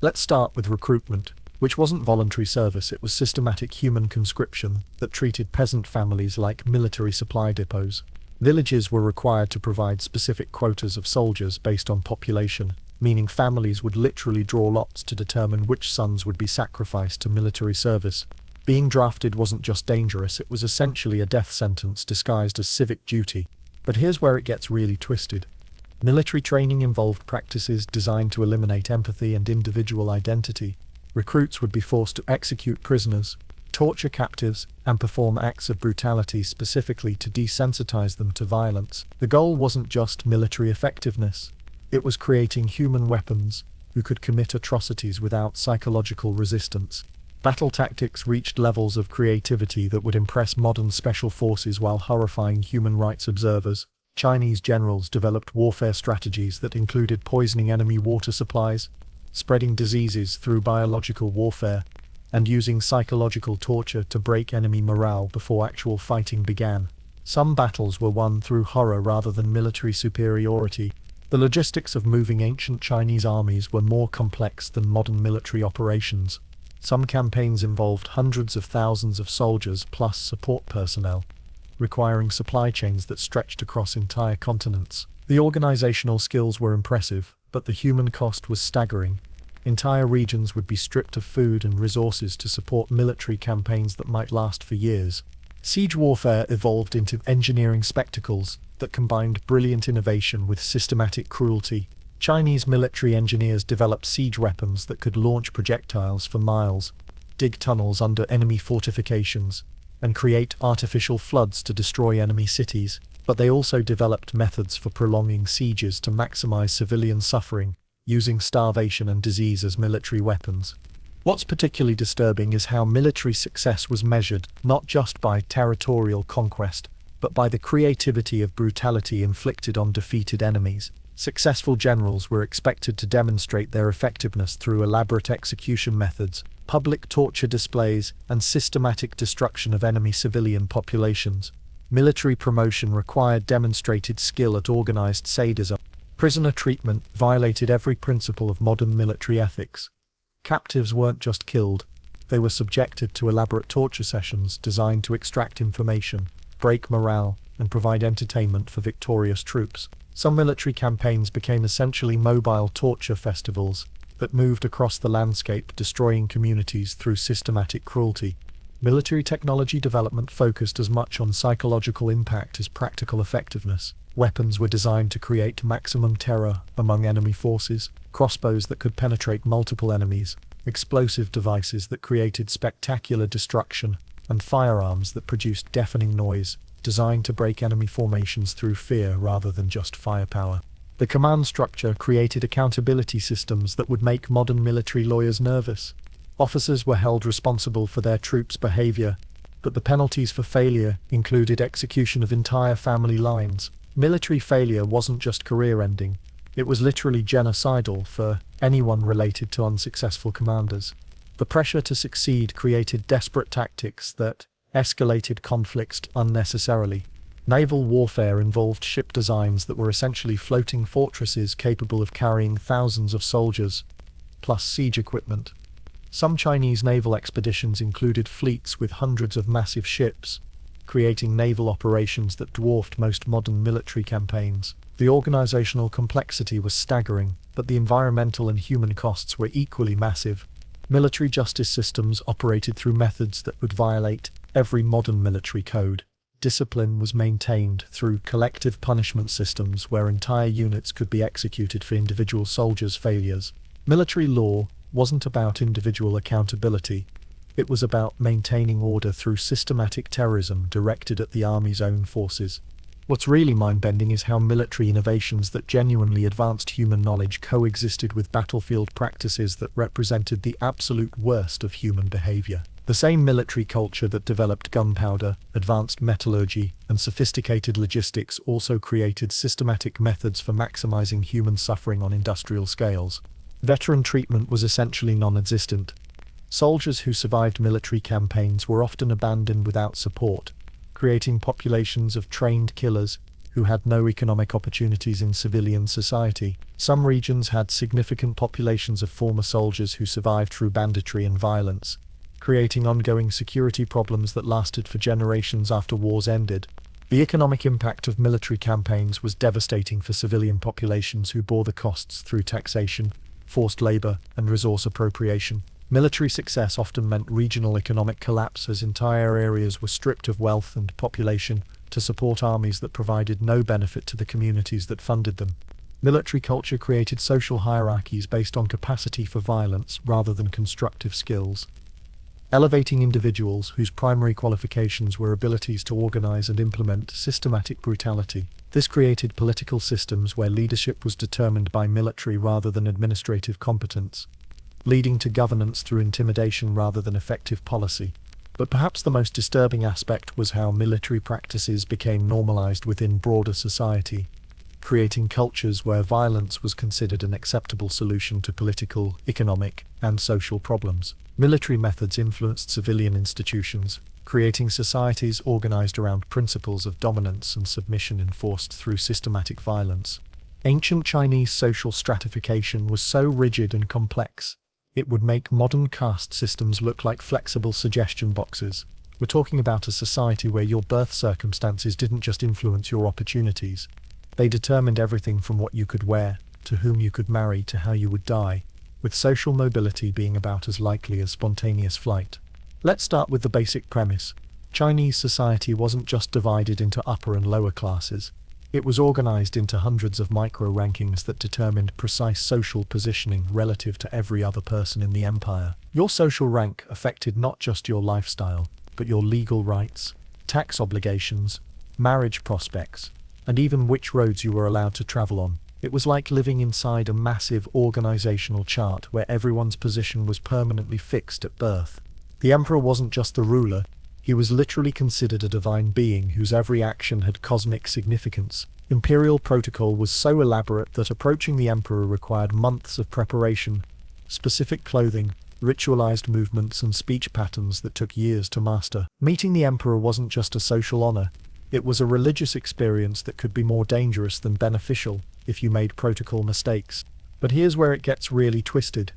Let's start with recruitment, which wasn't voluntary service. It was systematic human conscription that treated peasant families like military supply depots. Villages were required to provide specific quotas of soldiers based on population, meaning families would literally draw lots to determine which sons would be sacrificed to military service. Being drafted wasn't just dangerous, it was essentially a death sentence disguised as civic duty. But here's where it gets really twisted. Military training involved practices designed to eliminate empathy and individual identity. Recruits would be forced to execute prisoners, torture captives, and perform acts of brutality specifically to desensitize them to violence. The goal wasn't just military effectiveness. It was creating human weapons who could commit atrocities without psychological resistance. Battle tactics reached levels of creativity that would impress modern special forces while horrifying human rights observers. Chinese generals developed warfare strategies that included poisoning enemy water supplies, spreading diseases through biological warfare, and using psychological torture to break enemy morale before actual fighting began. Some battles were won through horror rather than military superiority. The logistics of moving ancient Chinese armies were more complex than modern military operations. Some campaigns involved hundreds of thousands of soldiers plus support personnel, requiring supply chains that stretched across entire continents. The organizational skills were impressive, but the human cost was staggering. Entire regions would be stripped of food and resources to support military campaigns that might last for years. Siege warfare evolved into engineering spectacles that combined brilliant innovation with systematic cruelty. Chinese military engineers developed siege weapons that could launch projectiles for miles, dig tunnels under enemy fortifications, and create artificial floods to destroy enemy cities, but they also developed methods for prolonging sieges to maximize civilian suffering, using starvation and disease as military weapons. What's particularly disturbing is how military success was measured not just by territorial conquest, but by the creativity of brutality inflicted on defeated enemies. Successful generals were expected to demonstrate their effectiveness through elaborate execution methods, public torture displays, and systematic destruction of enemy civilian populations. Military promotion required demonstrated skill at organized sadism. Prisoner treatment violated every principle of modern military ethics. Captives weren't just killed, they were subjected to elaborate torture sessions designed to extract information, break morale, and provide entertainment for victorious troops. Some military campaigns became essentially mobile torture festivals that moved across the landscape, destroying communities through systematic cruelty. Military technology development focused as much on psychological impact as practical effectiveness. Weapons were designed to create maximum terror among enemy forces, crossbows that could penetrate multiple enemies, explosive devices that created spectacular destruction, and firearms that produced deafening noise, designed to break enemy formations through fear rather than just firepower. The command structure created accountability systems that would make modern military lawyers nervous. Officers were held responsible for their troops' behavior, but the penalties for failure included execution of entire family lines. Military failure wasn't just career-ending, it was literally genocidal for anyone related to unsuccessful commanders. The pressure to succeed created desperate tactics that escalated conflicts unnecessarily. Naval warfare involved ship designs that were essentially floating fortresses capable of carrying thousands of soldiers, plus siege equipment. Some Chinese naval expeditions included fleets with hundreds of massive ships, creating naval operations that dwarfed most modern military campaigns. The organizational complexity was staggering, but the environmental and human costs were equally massive. Military justice systems operated through methods that would violate every modern military code. Discipline was maintained through collective punishment systems where entire units could be executed for individual soldiers' failures. Military law wasn't about individual accountability. It was about maintaining order through systematic terrorism directed at the army's own forces. What's really mind-bending is how military innovations that genuinely advanced human knowledge coexisted with battlefield practices that represented the absolute worst of human behavior. The same military culture that developed gunpowder, advanced metallurgy, and sophisticated logistics also created systematic methods for maximizing human suffering on industrial scales. Veteran treatment was essentially non-existent. Soldiers who survived military campaigns were often abandoned without support, creating populations of trained killers who had no economic opportunities in civilian society. Some regions had significant populations of former soldiers who survived through banditry and violence, creating ongoing security problems that lasted for generations after wars ended. The economic impact of military campaigns was devastating for civilian populations who bore the costs through taxation, forced labor, and resource appropriation. Military success often meant regional economic collapse as entire areas were stripped of wealth and population to support armies that provided no benefit to the communities that funded them. Military culture created social hierarchies based on capacity for violence rather than constructive skills, elevating individuals whose primary qualifications were abilities to organize and implement systematic brutality. This created political systems where leadership was determined by military rather than administrative competence, leading to governance through intimidation rather than effective policy. But perhaps the most disturbing aspect was how military practices became normalized within broader society, creating cultures where violence was considered an acceptable solution to political, economic, and social problems. Military methods influenced civilian institutions, creating societies organized around principles of dominance and submission enforced through systematic violence. Ancient Chinese social stratification was so rigid and complex, it would make modern caste systems look like flexible suggestion boxes. We're talking about a society where your birth circumstances didn't just influence your opportunities. They determined everything from what you could wear, to whom you could marry, to how you would die, with social mobility being about as likely as spontaneous flight. Let's start with the basic premise. Chinese society wasn't just divided into upper and lower classes. It was organized into hundreds of micro-rankings that determined precise social positioning relative to every other person in the empire. Your social rank affected not just your lifestyle, but your legal rights, tax obligations, marriage prospects, and even which roads you were allowed to travel on. It was like living inside a massive organizational chart where everyone's position was permanently fixed at birth. The emperor wasn't just the ruler, he was literally considered a divine being whose every action had cosmic significance. Imperial protocol was so elaborate that approaching the emperor required months of preparation, specific clothing, ritualized movements and speech patterns that took years to master. Meeting the emperor wasn't just a social honor, it was a religious experience that could be more dangerous than beneficial if you made protocol mistakes. But here's where it gets really twisted.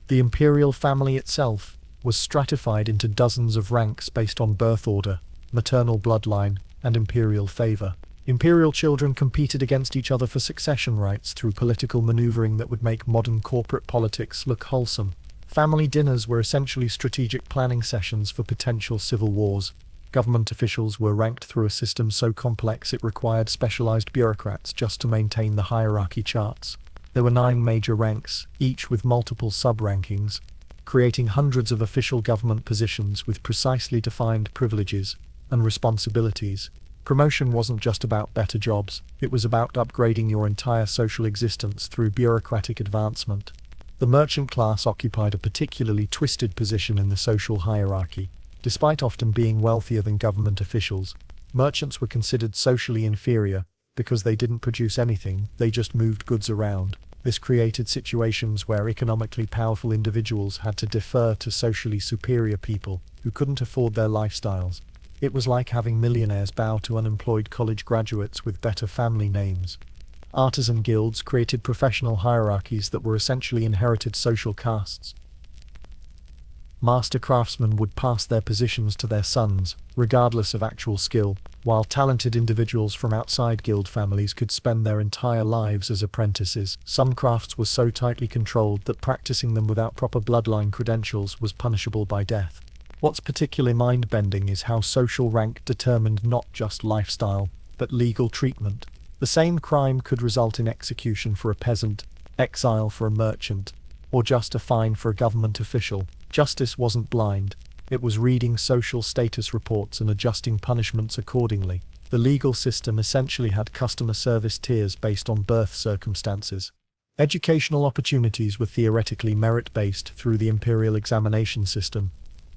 The imperial family itself was stratified into dozens of ranks based on birth order, maternal bloodline, and imperial favor. Imperial children competed against each other for succession rights through political maneuvering that would make modern corporate politics look wholesome. Family dinners were essentially strategic planning sessions for potential civil wars. Government officials were ranked through a system so complex it required specialized bureaucrats just to maintain the hierarchy charts. There were 9 major ranks, each with multiple sub-rankings, creating hundreds of official government positions with precisely defined privileges and responsibilities. Promotion wasn't just about better jobs, it was about upgrading your entire social existence through bureaucratic advancement. The merchant class occupied a particularly twisted position in the social hierarchy. Despite often being wealthier than government officials, merchants were considered socially inferior because they didn't produce anything, they just moved goods around. This created situations where economically powerful individuals had to defer to socially superior people who couldn't afford their lifestyles. It was like having millionaires bow to unemployed college graduates with better family names. Artisan guilds created professional hierarchies that were essentially inherited social castes. Master craftsmen would pass their positions to their sons, regardless of actual skill, while talented individuals from outside guild families could spend their entire lives as apprentices. Some crafts were so tightly controlled that practicing them without proper bloodline credentials was punishable by death. What's particularly mind-bending is how social rank determined not just lifestyle, but legal treatment. The same crime could result in execution for a peasant, exile for a merchant, or just a fine for a government official. Justice wasn't blind, it was reading social status reports and adjusting punishments accordingly. The legal system essentially had customer service tiers based on birth circumstances. Educational opportunities were theoretically merit-based through the imperial examination system,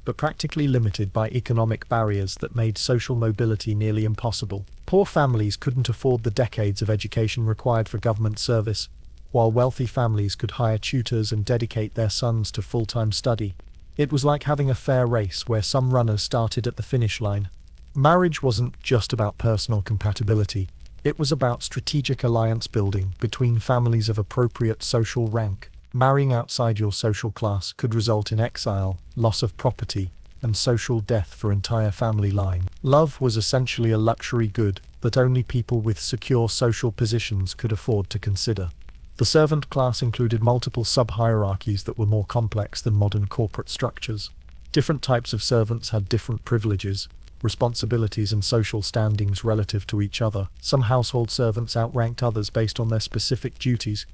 but practically limited by economic barriers that made social mobility nearly impossible. Poor families couldn't afford the decades of education required for government service, while wealthy families could hire tutors and dedicate their sons to full-time study. It was like having a fair race where some runners started at the finish line. Marriage wasn't just about personal compatibility, it was about strategic alliance building between families of appropriate social rank. Marrying outside your social class could result in exile, loss of property, and social death for entire family line. Love was essentially a luxury good that only people with secure social positions could afford to consider. The servant class included multiple sub-hierarchies that were more complex than modern corporate structures. Different types of servants had different privileges, responsibilities and social standings relative to each other. Some household servants outranked others based on their specific duties,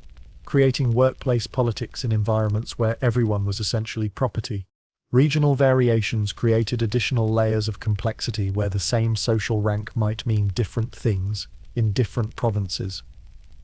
creating workplace politics in environments where everyone was essentially property. Regional variations created additional layers of complexity where the same social rank might mean different things in different provinces.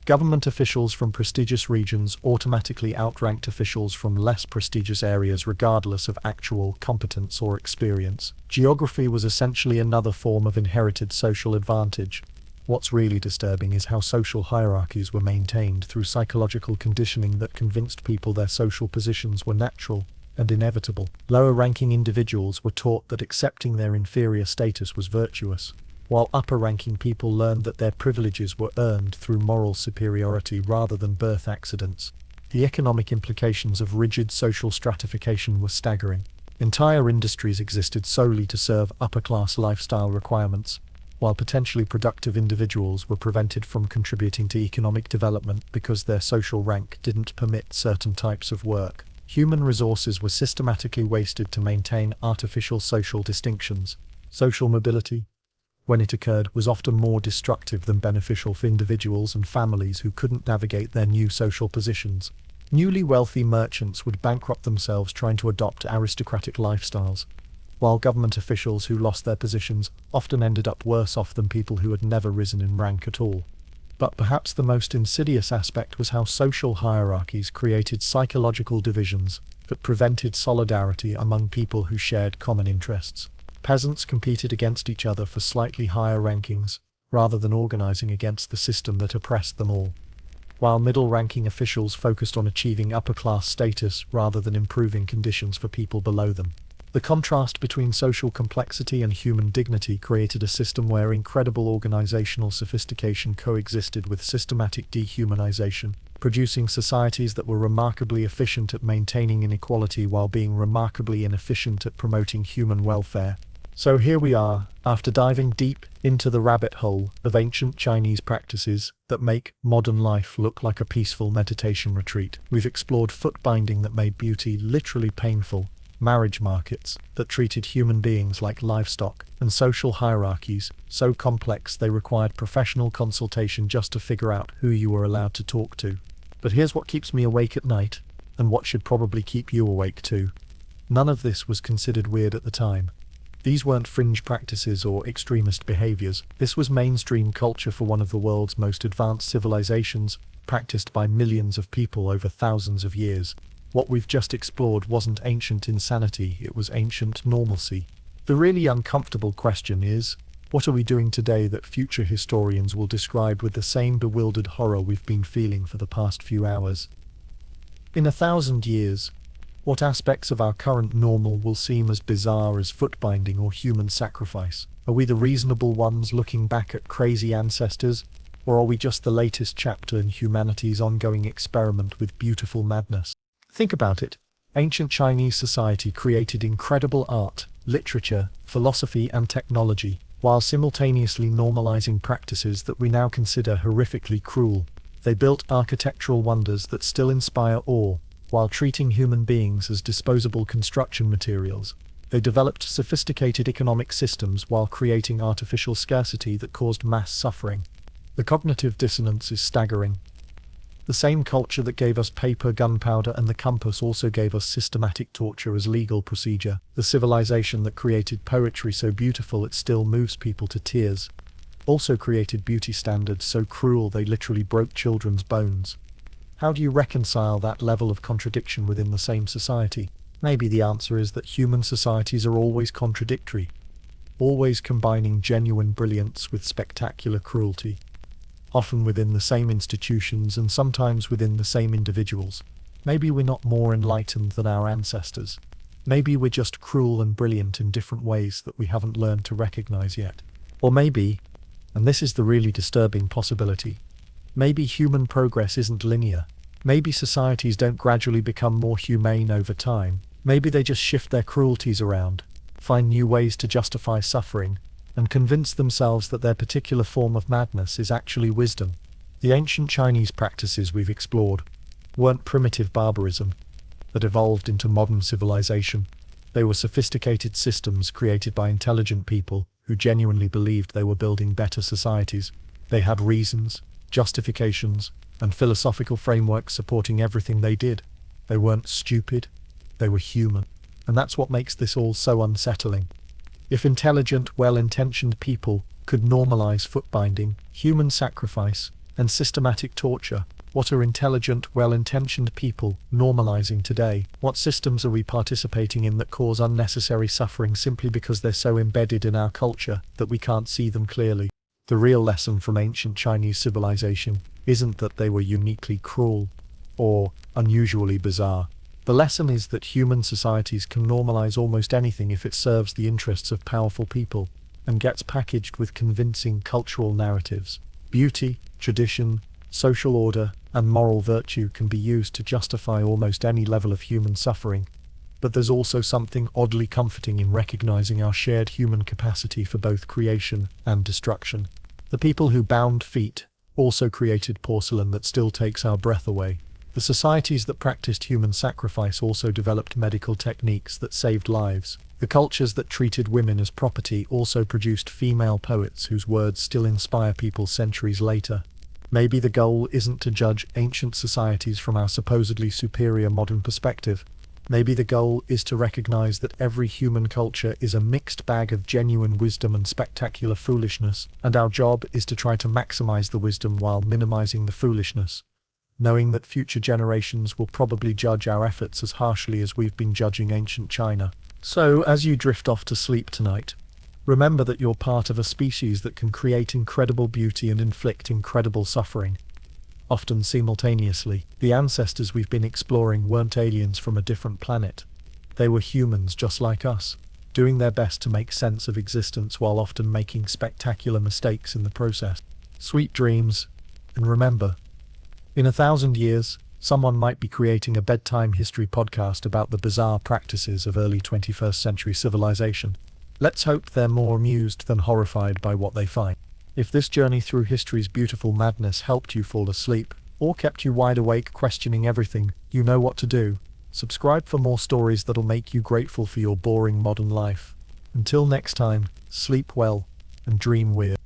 Government officials from prestigious regions automatically outranked officials from less prestigious areas regardless of actual competence or experience. Geography was essentially another form of inherited social advantage. What's really disturbing is how social hierarchies were maintained through psychological conditioning that convinced people their social positions were natural and inevitable. Lower-ranking individuals were taught that accepting their inferior status was virtuous, while upper-ranking people learned that their privileges were earned through moral superiority rather than birth accidents. The economic implications of rigid social stratification were staggering. Entire industries existed solely to serve upper-class lifestyle requirements, while potentially productive individuals were prevented from contributing to economic development because their social rank didn't permit certain types of work. Human resources were systematically wasted to maintain artificial social distinctions. Social mobility when it occurred, was often more destructive than beneficial for individuals and families who couldn't navigate their new social positions. Newly wealthy merchants would bankrupt themselves trying to adopt aristocratic lifestyles, while government officials who lost their positions often ended up worse off than people who had never risen in rank at all. But perhaps the most insidious aspect was how social hierarchies created psychological divisions that prevented solidarity among people who shared common interests. Peasants competed against each other for slightly higher rankings, rather than organizing against the system that oppressed them all, while middle-ranking officials focused on achieving upper-class status rather than improving conditions for people below them. The contrast between social complexity and human dignity created a system where incredible organizational sophistication coexisted with systematic dehumanization, producing societies that were remarkably efficient at maintaining inequality while being remarkably inefficient at promoting human welfare. So here we are, after diving deep into the rabbit hole of ancient Chinese practices that make modern life look like a peaceful meditation retreat. We've explored foot binding that made beauty literally painful, marriage markets that treated human beings like livestock, and social hierarchies so complex they required professional consultation just to figure out who you were allowed to talk to. But here's what keeps me awake at night, and what should probably keep you awake too. None of this was considered weird at the time. These weren't fringe practices or extremist behaviors. This was mainstream culture for one of the world's most advanced civilizations, practiced by millions of people over thousands of years. What we've just explored wasn't ancient insanity, it was ancient normalcy. The really uncomfortable question is, what are we doing today that future historians will describe with the same bewildered horror we've been feeling for the past few hours? In 1,000 years, what aspects of our current normal will seem as bizarre as foot binding or human sacrifice? Are we the reasonable ones looking back at crazy ancestors, or are we just the latest chapter in humanity's ongoing experiment with beautiful madness? Think about it. Ancient Chinese society created incredible art, literature, philosophy, and technology, while simultaneously normalizing practices that we now consider horrifically cruel. They built architectural wonders that still inspire awe, while treating human beings as disposable construction materials. They developed sophisticated economic systems while creating artificial scarcity that caused mass suffering. The cognitive dissonance is staggering. The same culture that gave us paper, gunpowder, and the compass also gave us systematic torture as legal procedure. The civilization that created poetry so beautiful it still moves people to tears also created beauty standards so cruel they literally broke children's bones. How do you reconcile that level of contradiction within the same society? Maybe the answer is that human societies are always contradictory, always combining genuine brilliance with spectacular cruelty, often within the same institutions and sometimes within the same individuals. Maybe we're not more enlightened than our ancestors. Maybe we're just cruel and brilliant in different ways that we haven't learned to recognize yet. Or maybe, and this is the really disturbing possibility, maybe human progress isn't linear. Maybe societies don't gradually become more humane over time. Maybe they just shift their cruelties around, find new ways to justify suffering, and convince themselves that their particular form of madness is actually wisdom. The ancient Chinese practices we've explored weren't primitive barbarism that evolved into modern civilization. They were sophisticated systems created by intelligent people who genuinely believed they were building better societies. They had reasons, justifications, and philosophical frameworks supporting everything they did. They weren't stupid, they were human. And that's what makes this all so unsettling. If intelligent, well-intentioned people could normalize foot binding, human sacrifice, and systematic torture, what are intelligent, well-intentioned people normalizing today? What systems are we participating in that cause unnecessary suffering simply because they're so embedded in our culture that we can't see them clearly? The real lesson from ancient Chinese civilization isn't that they were uniquely cruel or unusually bizarre. The lesson is that human societies can normalize almost anything if it serves the interests of powerful people and gets packaged with convincing cultural narratives. Beauty, tradition, social order, and moral virtue can be used to justify almost any level of human suffering. But there's also something oddly comforting in recognizing our shared human capacity for both creation and destruction. The people who bound feet also created porcelain that still takes our breath away. The societies that practiced human sacrifice also developed medical techniques that saved lives. The cultures that treated women as property also produced female poets whose words still inspire people centuries later. Maybe the goal isn't to judge ancient societies from our supposedly superior modern perspective. Maybe the goal is to recognize that every human culture is a mixed bag of genuine wisdom and spectacular foolishness, and our job is to try to maximize the wisdom while minimizing the foolishness, knowing that future generations will probably judge our efforts as harshly as we've been judging ancient China. So, as you drift off to sleep tonight, remember that you're part of a species that can create incredible beauty and inflict incredible suffering, often simultaneously. The ancestors we've been exploring weren't aliens from a different planet. They were humans just like us, doing their best to make sense of existence while often making spectacular mistakes in the process. Sweet dreams, and remember, in 1,000 years, someone might be creating a bedtime history podcast about the bizarre practices of early 21st century civilization. Let's hope they're more amused than horrified by what they find. If this journey through history's beautiful madness helped you fall asleep, or kept you wide awake questioning everything, you know what to do. Subscribe for more stories that'll make you grateful for your boring modern life. Until next time, sleep well, and dream weird.